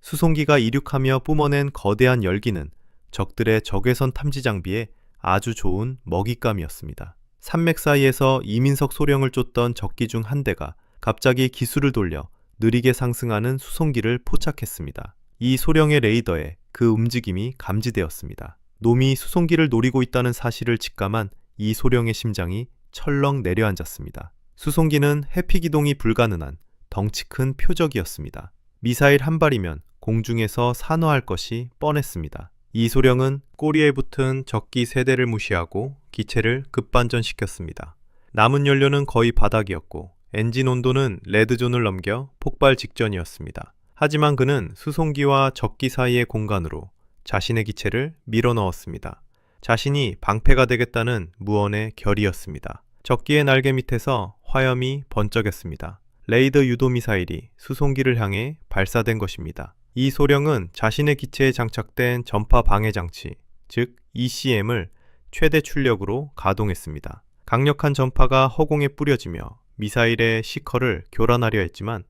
수송기가 이륙하며 뿜어낸 거대한 열기는 적들의 적외선 탐지 장비에 아주 좋은 먹잇감이었습니다. 산맥 사이에서 이민석 소령을 쫓던 적기 중 한 대가 갑자기 기수를 돌려 느리게 상승하는 수송기를 포착했습니다. 이 소령의 레이더에 그 움직임이 감지되었습니다. 놈이 수송기를 노리고 있다는 사실을 직감한 이 소령의 심장이 철렁 내려앉았습니다. 수송기는 해피 기동이 불가능한 덩치 큰 표적이었습니다. 미사일 한 발이면 공중에서 산화할 것이 뻔했습니다. 이 소령은 꼬리에 붙은 적기 세대를 무시하고 기체를 급반전시켰습니다. 남은 연료는 거의 바닥이었고 엔진 온도는 레드존을 넘겨 폭발 직전이었습니다. 하지만 그는 수송기와 적기 사이의 공간으로 자신의 기체를 밀어 넣었습니다. 자신이 방패가 되겠다는 무언의 결의였습니다. 적기의 날개 밑에서 화염이 번쩍였습니다. 레이더 유도 미사일이 수송기를 향해 발사된 것입니다. 이 소령은 자신의 기체에 장착된 전파 방해 장치, 즉 ECM을 최대 출력으로 가동했습니다. 강력한 전파가 허공에 뿌려지며 미사일의 시커를 교란하려 했지만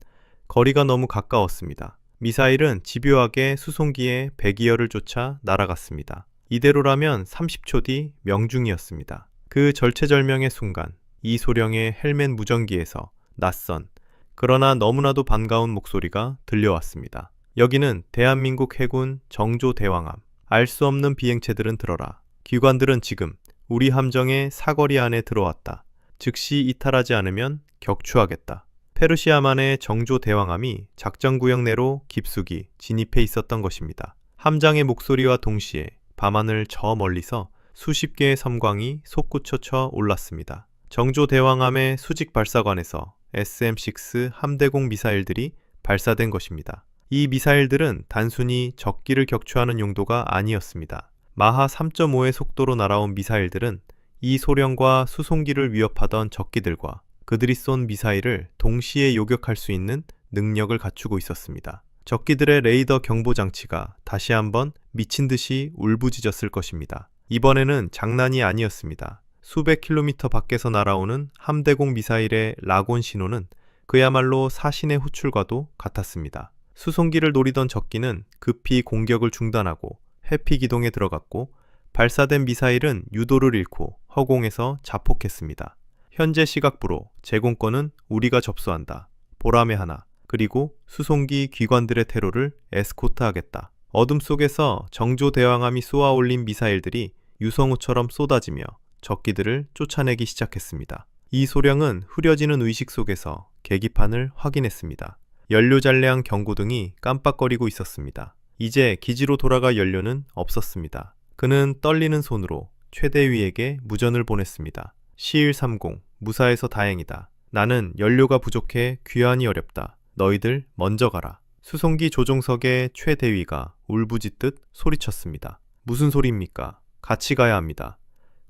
거리가 너무 가까웠습니다. 미사일은 집요하게 수송기의 배기열을 쫓아 날아갔습니다. 이대로라면 30초 뒤 명중이었습니다. 그 절체절명의 순간, 이 소령의 헬멧 무전기에서 낯선, 그러나 너무나도 반가운 목소리가 들려왔습니다. 여기는 대한민국 해군 정조대왕함. 알 수 없는 비행체들은 들어라. 기관들은 지금 우리 함정의 사거리 안에 들어왔다. 즉시 이탈하지 않으면 격추하겠다. 페르시아만의 정조대왕함이 작전구역 내로 깊숙이 진입해 있었던 것입니다. 함장의 목소리와 동시에 밤하늘 저 멀리서 수십 개의 섬광이 솟구쳐쳐 올랐습니다. 정조대왕함의 수직 발사관에서 SM-6 함대공 미사일들이 발사된 것입니다. 이 미사일들은 단순히 적기를 격추하는 용도가 아니었습니다. 마하 3.5의 속도로 날아온 미사일들은 이 소령과 수송기를 위협하던 적기들과 그들이 쏜 미사일을 동시에 요격할 수 있는 능력을 갖추고 있었습니다. 적기들의 레이더 경보 장치가 다시 한번 미친 듯이 울부짖었을 것입니다. 이번에는 장난이 아니었습니다. 수백 킬로미터 밖에서 날아오는 함대공 미사일의 라곤 신호는 그야말로 사신의 호출과도 같았습니다. 수송기를 노리던 적기는 급히 공격을 중단하고 해피 기동에 들어갔고 발사된 미사일은 유도를 잃고 허공에서 자폭했습니다. 현재 시각부로 제공권은 우리가 접수한다. 보람의 하나. 그리고 수송기 기관들의 테러를 에스코트하겠다. 어둠 속에서 정조대왕함이 쏘아올린 미사일들이 유성우처럼 쏟아지며 적기들을 쫓아내기 시작했습니다. 이 소령은 흐려지는 의식 속에서 계기판을 확인했습니다. 연료 잔량 경고등이 깜빡거리고 있었습니다. 이제 기지로 돌아갈 연료는 없었습니다. 그는 떨리는 손으로 최대위에게 무전을 보냈습니다. C130, 무사해서 다행이다. 나는 연료가 부족해 귀환이 어렵다. 너희들 먼저 가라. 수송기 조종석의 최대위가 울부짖듯 소리쳤습니다. 무슨 소리입니까? 같이 가야 합니다.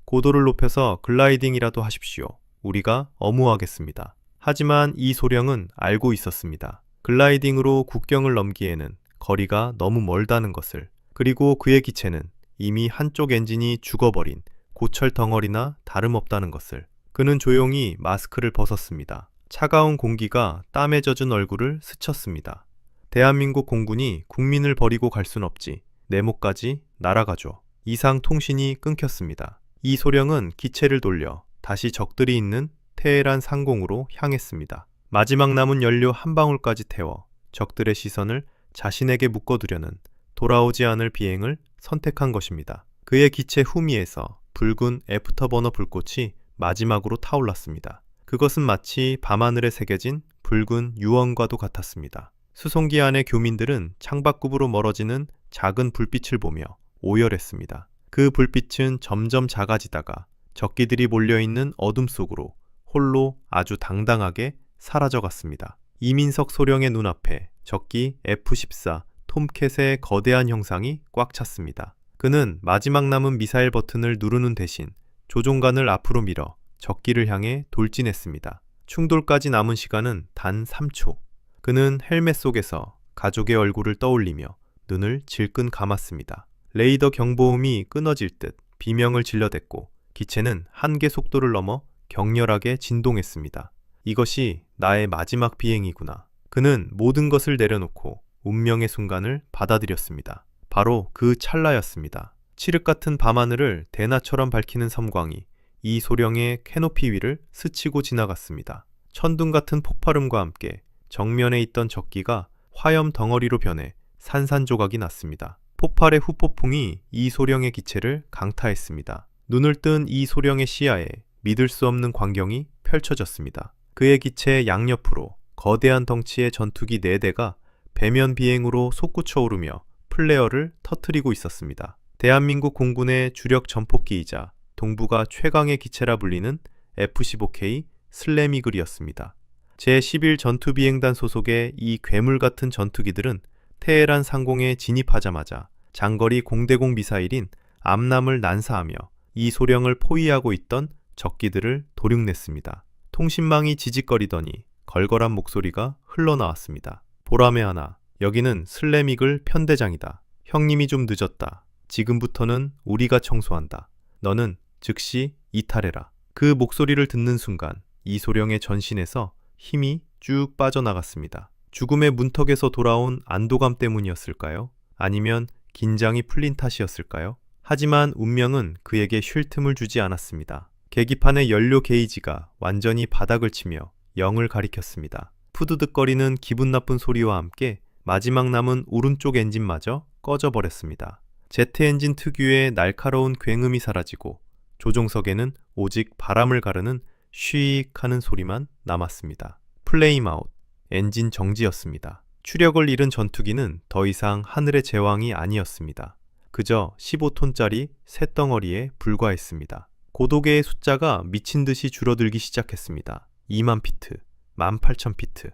고도를 높여서 글라이딩이라도 하십시오. 우리가 엄우하겠습니다. 하지만 이 소령은 알고 있었습니다. 글라이딩으로 국경을 넘기에는 거리가 너무 멀다는 것을. 그리고 그의 기체는 이미 한쪽 엔진이 죽어버린 고철 덩어리나 다름없다는 것을. 그는 조용히 마스크를 벗었습니다. 차가운 공기가 땀에 젖은 얼굴을 스쳤습니다. 대한민국 공군이 국민을 버리고 갈 순 없지. 내 목까지 날아가죠. 이상 통신이 끊겼습니다. 이 소령은 기체를 돌려 다시 적들이 있는 테헤란 상공으로 향했습니다. 마지막 남은 연료 한 방울까지 태워 적들의 시선을 자신에게 묶어두려는 돌아오지 않을 비행을 선택한 것입니다. 그의 기체 후미에서 붉은 애프터버너 불꽃이 마지막으로 타올랐습니다. 그것은 마치 밤하늘에 새겨진 붉은 유언과도 같았습니다. 수송기 안의 교민들은 창밖급으로 멀어지는 작은 불빛을 보며 오열했습니다. 그 불빛은 점점 작아지다가 적기들이 몰려있는 어둠 속으로 홀로 아주 당당하게 사라져갔습니다. 이민석 소령의 눈앞에 적기 F-14 톰캣의 거대한 형상이 꽉 찼습니다. 그는 마지막 남은 미사일 버튼을 누르는 대신 조종관을 앞으로 밀어 적기를 향해 돌진했습니다. 충돌까지 남은 시간은 단 3초. 그는 헬멧 속에서 가족의 얼굴을 떠올리며 눈을 질끈 감았습니다. 레이더 경보음이 끊어질 듯 비명을 질러댔고 기체는 한계 속도를 넘어 격렬하게 진동했습니다. 이것이 나의 마지막 비행이구나. 그는 모든 것을 내려놓고 운명의 순간을 받아들였습니다. 바로 그 찰나였습니다. 칠흑 같은 밤하늘을 대나처럼 밝히는 섬광이 이 소령의 캐노피 위를 스치고 지나갔습니다. 천둥 같은 폭발음과 함께 정면에 있던 적기가 화염 덩어리로 변해 산산조각이 났습니다. 폭발의 후폭풍이 이 소령의 기체를 강타했습니다. 눈을 뜬 이 소령의 시야에 믿을 수 없는 광경이 펼쳐졌습니다. 그의 기체 양옆으로 거대한 덩치의 전투기 4대가 배면 비행으로 솟구쳐 오르며 플레어를 터뜨리고 있었습니다. 대한민국 공군의 주력 전폭기이자 동북아 최강의 기체라 불리는 F-15K 슬램이글이었습니다. 제11 전투비행단 소속의 이 괴물 같은 전투기들은 테헤란 상공에 진입하자마자 장거리 공대공 미사일인 암람을 난사하며 이 소령을 포위하고 있던 적기들을 도륙냈습니다. 통신망이 지직거리더니 걸걸한 목소리가 흘러나왔습니다. 보라매 하나, 여기는 슬램이글 편대장이다. 형님이 좀 늦었다. 지금부터는 우리가 청소한다. 너는 즉시 이탈해라. 그 목소리를 듣는 순간 이 소령의 전신에서 힘이 쭉 빠져나갔습니다. 죽음의 문턱에서 돌아온 안도감 때문이었을까요? 아니면 긴장이 풀린 탓이었을까요? 하지만 운명은 그에게 쉴 틈을 주지 않았습니다. 계기판의 연료 게이지가 완전히 바닥을 치며 0을 가리켰습니다. 푸드득거리는 기분 나쁜 소리와 함께 마지막 남은 오른쪽 엔진마저 꺼져버렸습니다. 제트 엔진 특유의 날카로운 굉음이 사라지고 조종석에는 오직 바람을 가르는 쉬익 하는 소리만 남았습니다. 플레임 아웃, 엔진 정지였습니다. 추력을 잃은 전투기는 더 이상 하늘의 제왕이 아니었습니다. 그저 15톤짜리 쇳덩어리에 불과했습니다. 고도계의 숫자가 미친 듯이 줄어들기 시작했습니다. 2만 피트, 18,000피트.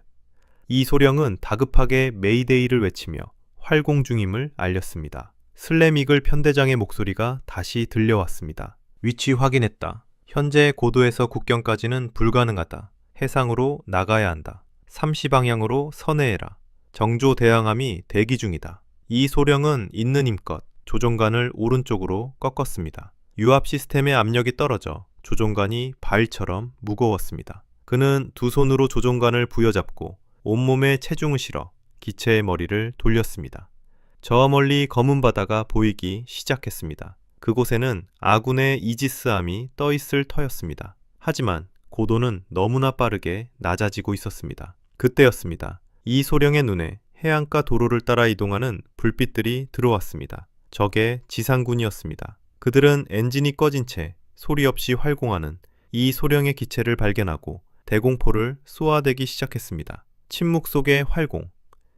이 소령은 다급하게 메이데이를 외치며 활공 중임을 알렸습니다. 슬램이글 편대장의 목소리가 다시 들려왔습니다. 위치 확인했다. 현재 고도에서 국경까지는 불가능하다. 해상으로 나가야 한다. 3시 방향으로 선회해라. 정조 대항함이 대기 중이다. 이 소령은 있는 힘껏 조종관을 오른쪽으로 꺾었습니다. 유압 시스템의 압력이 떨어져 조종관이 바위처럼 무거웠습니다. 그는 두 손으로 조종관을 부여잡고 온몸에 체중을 실어 기체의 머리를 돌렸습니다. 저 멀리 검은 바다가 보이기 시작했습니다. 그곳에는 아군의 이지스함이 떠있을 터였습니다. 하지만 고도는 너무나 빠르게 낮아지고 있었습니다. 그때였습니다. 이 소령의 눈에 해안가 도로를 따라 이동하는 불빛들이 들어왔습니다. 적의 지상군이었습니다. 그들은 엔진이 꺼진 채 소리 없이 활공하는 이 소령의 기체를 발견하고 대공포를 쏘아대기 시작했습니다. 침묵 속의 활공,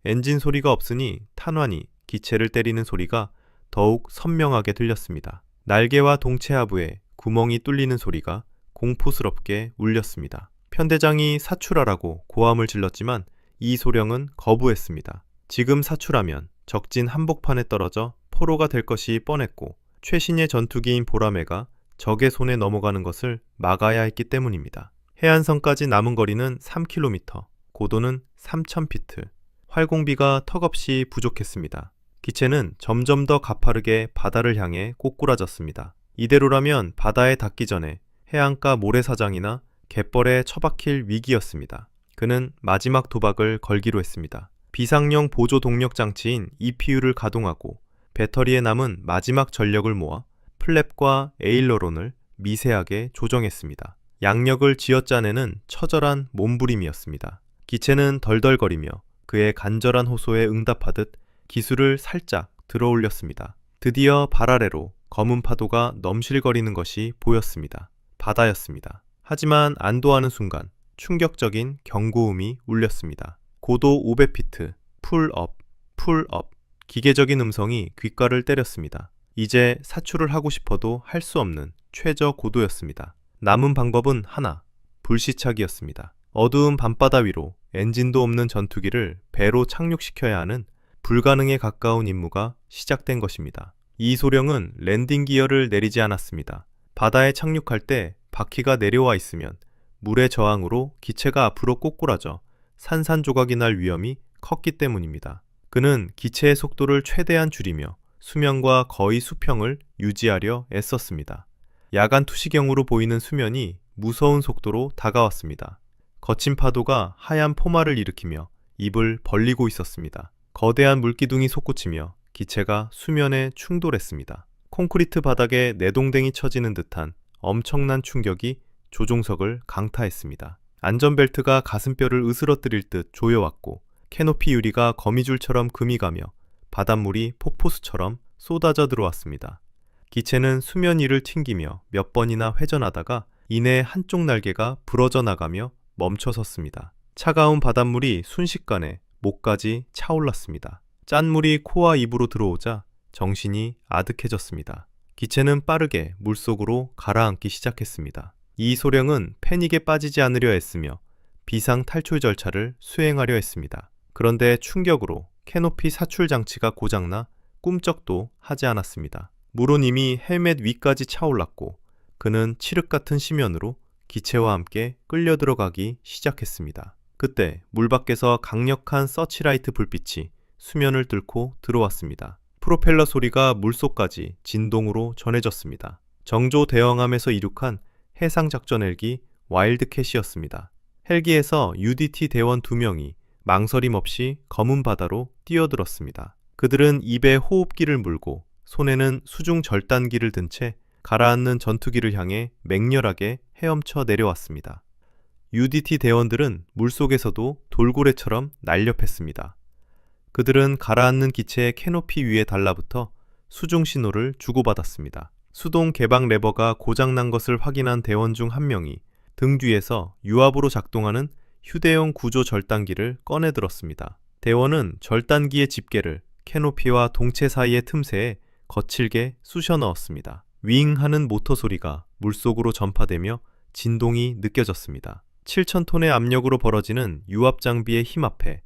엔진 소리가 없으니 탄환이 기체를 때리는 소리가 더욱 선명하게 들렸습니다. 날개와 동체 하부에 구멍이 뚫리는 소리가 공포스럽게 울렸습니다. 편대장이 사출하라고 고함을 질렀지만 이 소령은 거부했습니다. 지금 사출하면 적진 한복판에 떨어져 포로가 될 것이 뻔했고 최신의 전투기인 보라매가 적의 손에 넘어가는 것을 막아야 했기 때문입니다. 해안선까지 남은 거리는 3km, 고도는 3,000피트. 활공비가 턱없이 부족했습니다. 기체는 점점 더 가파르게 바다를 향해 꼬꾸라졌습니다. 이대로라면 바다에 닿기 전에 해안가 모래사장이나 갯벌에 처박힐 위기였습니다. 그는 마지막 도박을 걸기로 했습니다. 비상용 보조 동력 장치인 EPU를 가동하고 배터리에 남은 마지막 전력을 모아 플랩과 에일러론을 미세하게 조정했습니다. 양력을 쥐어짜내는 처절한 몸부림이었습니다. 기체는 덜덜거리며 그의 간절한 호소에 응답하듯 기술을 살짝 들어올렸습니다. 드디어 발 아래로 검은 파도가 넘실거리는 것이 보였습니다. 바다였습니다. 하지만 안도하는 순간 충격적인 경고음이 울렸습니다. 고도 500피트, 풀업, 풀업. 기계적인 음성이 귓가를 때렸습니다. 이제 사출을 하고 싶어도 할 수 없는 최저 고도였습니다. 남은 방법은 하나, 불시착이었습니다. 어두운 밤바다 위로 엔진도 없는 전투기를 배로 착륙시켜야 하는 불가능에 가까운 임무가 시작된 것입니다. 이 소령은 랜딩 기어를 내리지 않았습니다. 바다에 착륙할 때 바퀴가 내려와 있으면 물의 저항으로 기체가 앞으로 꼬꾸라져 산산조각이 날 위험이 컸기 때문입니다. 그는 기체의 속도를 최대한 줄이며 수면과 거의 수평을 유지하려 애썼습니다. 야간 투시경으로 보이는 수면이 무서운 속도로 다가왔습니다. 거친 파도가 하얀 포마를 일으키며 입을 벌리고 있었습니다. 거대한 물기둥이 솟구치며 기체가 수면에 충돌했습니다. 콘크리트 바닥에 내동댕이 쳐지는 듯한 엄청난 충격이 조종석을 강타했습니다. 안전벨트가 가슴뼈를 으스러뜨릴 듯 조여왔고 캐노피 유리가 거미줄처럼 금이 가며 바닷물이 폭포수처럼 쏟아져 들어왔습니다. 기체는 수면 위를 튕기며 몇 번이나 회전하다가 이내 한쪽 날개가 부러져 나가며 멈춰섰습니다. 차가운 바닷물이 순식간에 목까지 차올랐습니다. 짠물이 코와 입으로 들어오자 정신이 아득해졌습니다. 기체는 빠르게 물속으로 가라앉기 시작했습니다. 이 소령은 패닉에 빠지지 않으려 애쓰며 비상 탈출 절차를 수행하려 했습니다. 그런데 충격으로 캐노피 사출 장치가 고장나 꿈쩍도 하지 않았습니다. 물은 이미 헬멧 위까지 차올랐고 그는 칠흑 같은 심연으로 기체와 함께 끌려 들어가기 시작했습니다. 그때 물 밖에서 강력한 서치라이트 불빛이 수면을 뚫고 들어왔습니다. 프로펠러 소리가 물속까지 진동으로 전해졌습니다. 정조 대형함에서 이륙한 해상작전 헬기 와일드캣이었습니다. 헬기에서 UDT 대원 2명이 망설임 없이 검은 바다로 뛰어들었습니다. 그들은 입에 호흡기를 물고 손에는 수중 절단기를 든 채 가라앉는 전투기를 향해 맹렬하게 헤엄쳐 내려왔습니다. UDT 대원들은 물속에서도 돌고래처럼 날렵했습니다. 그들은 가라앉는 기체의 캐노피 위에 달라붙어 수중 신호를 주고받았습니다. 수동 개방 레버가 고장난 것을 확인한 대원 중 한 명이 등 뒤에서 유압으로 작동하는 휴대용 구조 절단기를 꺼내 들었습니다. 대원은 절단기의 집게를 캐노피와 동체 사이의 틈새에 거칠게 쑤셔 넣었습니다. 윙 하는 모터 소리가 물속으로 전파되며 진동이 느껴졌습니다. 7,000톤의 압력으로 벌어지는 유압 장비의 힘 앞에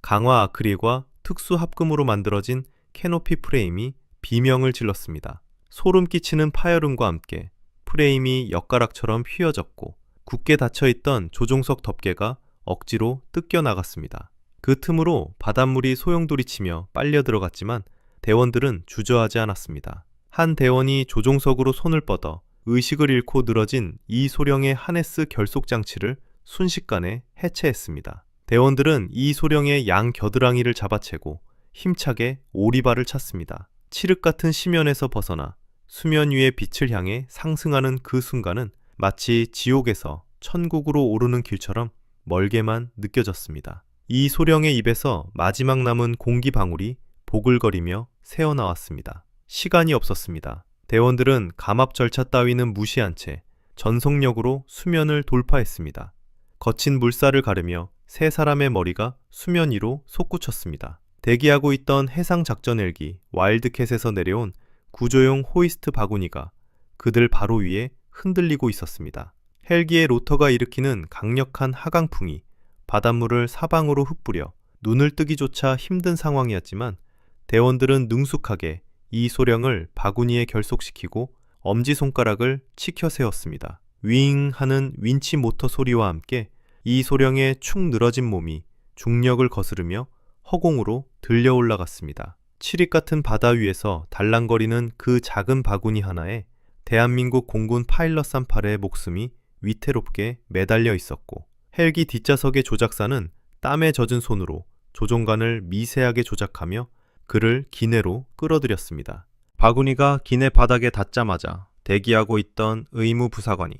강화 아크릴과 특수 합금으로 만들어진 캐노피 프레임이 비명을 질렀습니다. 소름 끼치는 파열음과 함께 프레임이 엿가락처럼 휘어졌고 굳게 닫혀있던 조종석 덮개가 억지로 뜯겨 나갔습니다. 그 틈으로 바닷물이 소용돌이치며 빨려 들어갔지만 대원들은 주저하지 않았습니다. 한 대원이 조종석으로 손을 뻗어 의식을 잃고 늘어진 이 소령의 하네스 결속 장치를 순식간에 해체했습니다. 대원들은 이 소령의 양 겨드랑이를 잡아채고 힘차게 오리발을 찼습니다. 칠흑 같은 심연에서 벗어나 수면 위의 빛을 향해 상승하는 그 순간은 마치 지옥에서 천국으로 오르는 길처럼 멀게만 느껴졌습니다. 이 소령의 입에서 마지막 남은 공기 방울이 보글거리며 새어나왔습니다. 시간이 없었습니다. 대원들은 감압 절차 따위는 무시한 채 전속력으로 수면을 돌파했습니다. 거친 물살을 가르며 세 사람의 머리가 수면 위로 솟구쳤습니다. 대기하고 있던 해상작전 헬기 와일드캣에서 내려온 구조용 호이스트 바구니가 그들 바로 위에 흔들리고 있었습니다. 헬기의 로터가 일으키는 강력한 하강풍이 바닷물을 사방으로 흩뿌려 눈을 뜨기조차 힘든 상황이었지만 대원들은 능숙하게 이 소령을 바구니에 결속시키고 엄지손가락을 치켜 세웠습니다. 윙 하는 윈치 모터 소리와 함께 이 소령의 축 늘어진 몸이 중력을 거스르며 허공으로 들려 올라갔습니다. 칠흑 같은 바다 위에서 달랑거리는 그 작은 바구니 하나에 대한민국 공군 파일럿 38의 목숨이 위태롭게 매달려 있었고, 헬기 뒷좌석의 조작사는 땀에 젖은 손으로 조종관을 미세하게 조작하며 그를 기내로 끌어들였습니다. 바구니가 기내 바닥에 닿자마자 대기하고 있던 의무부사관이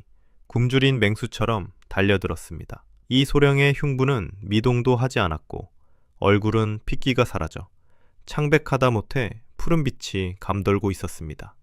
굶주린 맹수처럼 달려들었습니다. 이 소령의 흉부는 미동도 하지 않았고 얼굴은 핏기가 사라져 창백하다 못해 푸른빛이 감돌고 있었습니다.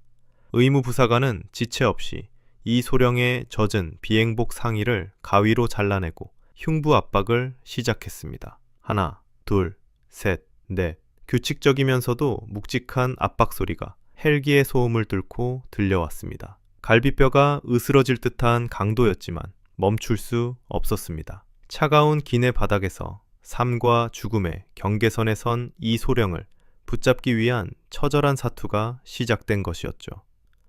의무부사관은 지체 없이 이 소령의 젖은 비행복 상의를 가위로 잘라내고 흉부 압박을 시작했습니다. 하나, 둘, 셋, 넷. 규칙적이면서도 묵직한 압박 소리가 헬기의 소음을 뚫고 들려왔습니다. 갈비뼈가 으스러질 듯한 강도였지만 멈출 수 없었습니다. 차가운 기내 바닥에서 삶과 죽음의 경계선에 선 이 소령을 붙잡기 위한 처절한 사투가 시작된 것이었죠.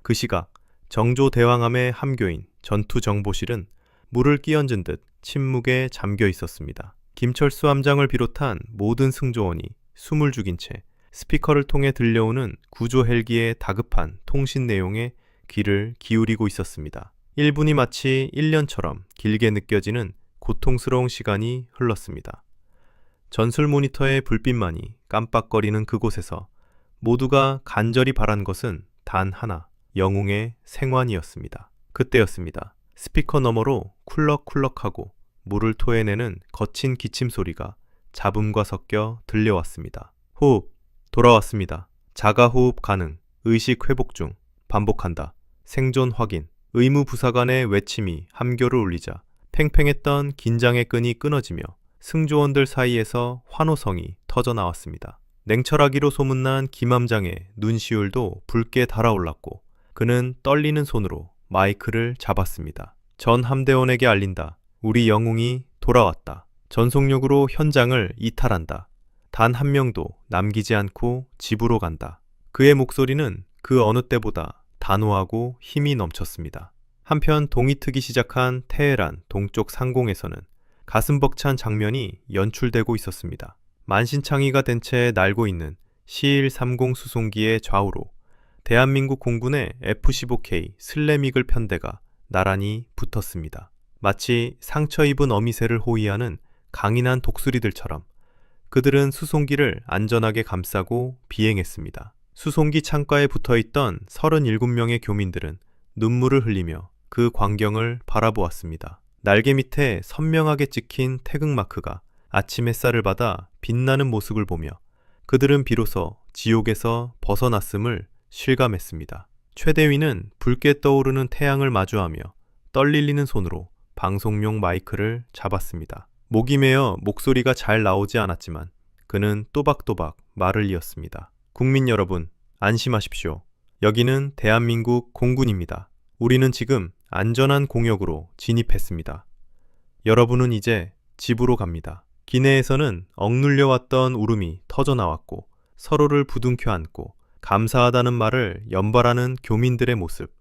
그 시각 정조대왕함의 함교인 전투정보실은 물을 끼얹은 듯 침묵에 잠겨 있었습니다. 김철수 함장을 비롯한 모든 승조원이 숨을 죽인 채 스피커를 통해 들려오는 구조 헬기의 다급한 통신 내용에 귀를 기울이고 있었습니다. 1분이 마치 1년처럼 길게 느껴지는 고통스러운 시간이 흘렀습니다. 전술 모니터의 불빛만이 깜빡거리는 그곳에서 모두가 간절히 바란 것은 단 하나, 영웅의 생환이었습니다. 그때였습니다. 스피커 너머로 쿨럭쿨럭하고 물을 토해내는 거친 기침 소리가 잡음과 섞여 들려왔습니다. 호흡, 돌아왔습니다. 자가호흡 가능, 의식 회복 중, 반복한다. 생존 확인. 의무부사관의 외침이 함교를 울리자 팽팽했던 긴장의 끈이 끊어지며 승조원들 사이에서 환호성이 터져나왔습니다. 냉철하기로 소문난 김함장의 눈시울도 붉게 달아올랐고 그는 떨리는 손으로 마이크를 잡았습니다. 전 함대원에게 알린다. 우리 영웅이 돌아왔다. 전속력으로 현장을 이탈한다. 단 한 명도 남기지 않고 집으로 간다. 그의 목소리는 그 어느 때보다 단호하고 힘이 넘쳤습니다. 한편 동이 트기 시작한 테헤란 동쪽 상공에서는 가슴 벅찬 장면이 연출되고 있었습니다. 만신창이가 된 채 날고 있는 C-130 수송기의 좌우로 대한민국 공군의 F-15K 슬램이글 편대가 나란히 붙었습니다. 마치 상처 입은 어미새를 호위하는 강인한 독수리들처럼 그들은 수송기를 안전하게 감싸고 비행했습니다. 수송기 창가에 붙어있던 37명의 교민들은 눈물을 흘리며 그 광경을 바라보았습니다. 날개 밑에 선명하게 찍힌 태극마크가 아침 햇살을 받아 빛나는 모습을 보며 그들은 비로소 지옥에서 벗어났음을 실감했습니다. 최대위는 붉게 떠오르는 태양을 마주하며 떨리는 손으로 방송용 마이크를 잡았습니다. 목이 메어 목소리가 잘 나오지 않았지만 그는 또박또박 말을 이었습니다. 국민 여러분, 안심하십시오. 여기는 대한민국 공군입니다. 우리는 지금 안전한 공역으로 진입했습니다. 여러분은 이제 집으로 갑니다. 기내에서는 억눌려왔던 울음이 터져나왔고 서로를 부둥켜 안고 감사하다는 말을 연발하는 교민들의 모습.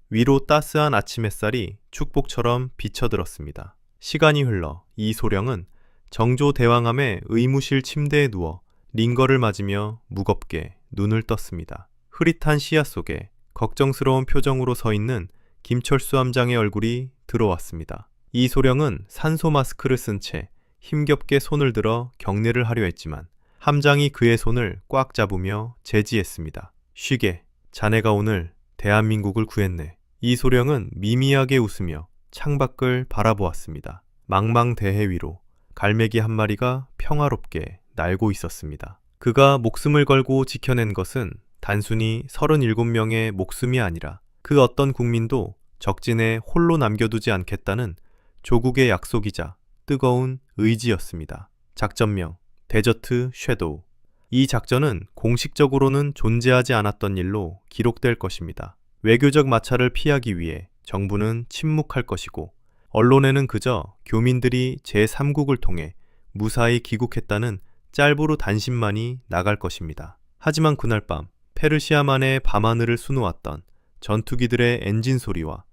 위로 따스한 아침 햇살이 축복처럼 비쳐들었습니다. 시간이 흘러 이 소령은 정조대왕함의 의무실 침대에 누워 링거를 맞으며 무겁게 눈을 떴습니다. 흐릿한 시야 속에 걱정스러운 표정으로 서 있는 김철수 함장의 얼굴이 들어왔습니다. 이 소령은 산소 마스크를 쓴 채 힘겹게 손을 들어 경례를 하려 했지만 함장이 그의 손을 꽉 잡으며 제지했습니다. 쉬게, 자네가 오늘 대한민국을 구했네. 이 소령은 미미하게 웃으며 창밖을 바라보았습니다. 망망대해 위로 갈매기 한 마리가 평화롭게 날고 있었습니다. 그가 목숨을 걸고 지켜낸 것은 단순히 37명의 목숨이 아니라 그 어떤 국민도 적진에 홀로 남겨두지 않겠다는 조국의 약속이자 뜨거운 의지였습니다. 작전명 데저트 섀도우. 이 작전은 공식적으로는 존재하지 않았던 일로 기록될 것입니다. 외교적 마찰을 피하기 위해 정부는 침묵할 것이고 언론에는 그저 교민들이 제3국을 통해 무사히 귀국했다는 짤부루 단신만이 나갈 것입니다. 하지만 그날 밤 페르시아만의 밤하늘을 수놓았던 전투기들의 엔진 소리와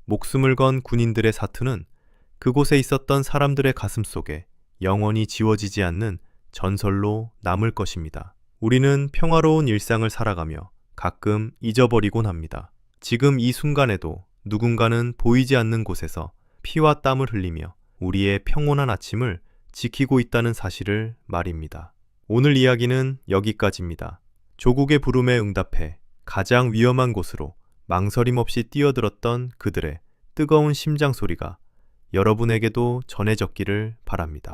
목숨을 건 군인들의 사투는 그곳에 있었던 사람들의 가슴 속에 영원히 지워지지 않는 전설로 남을 것입니다. 우리는 평화로운 일상을 살아가며 가끔 잊어버리곤 합니다. 지금 이 순간에도 누군가는 보이지 않는 곳에서 피와 땀을 흘리며 우리의 평온한 아침을 지키고 있다는 사실을 말입니다. 오늘 이야기는 여기까지입니다. 조국의 부름에 응답해 가장 위험한 곳으로 망설임 없이 뛰어들었던 그들의 뜨거운 심장 소리가 여러분에게도 전해졌기를 바랍니다.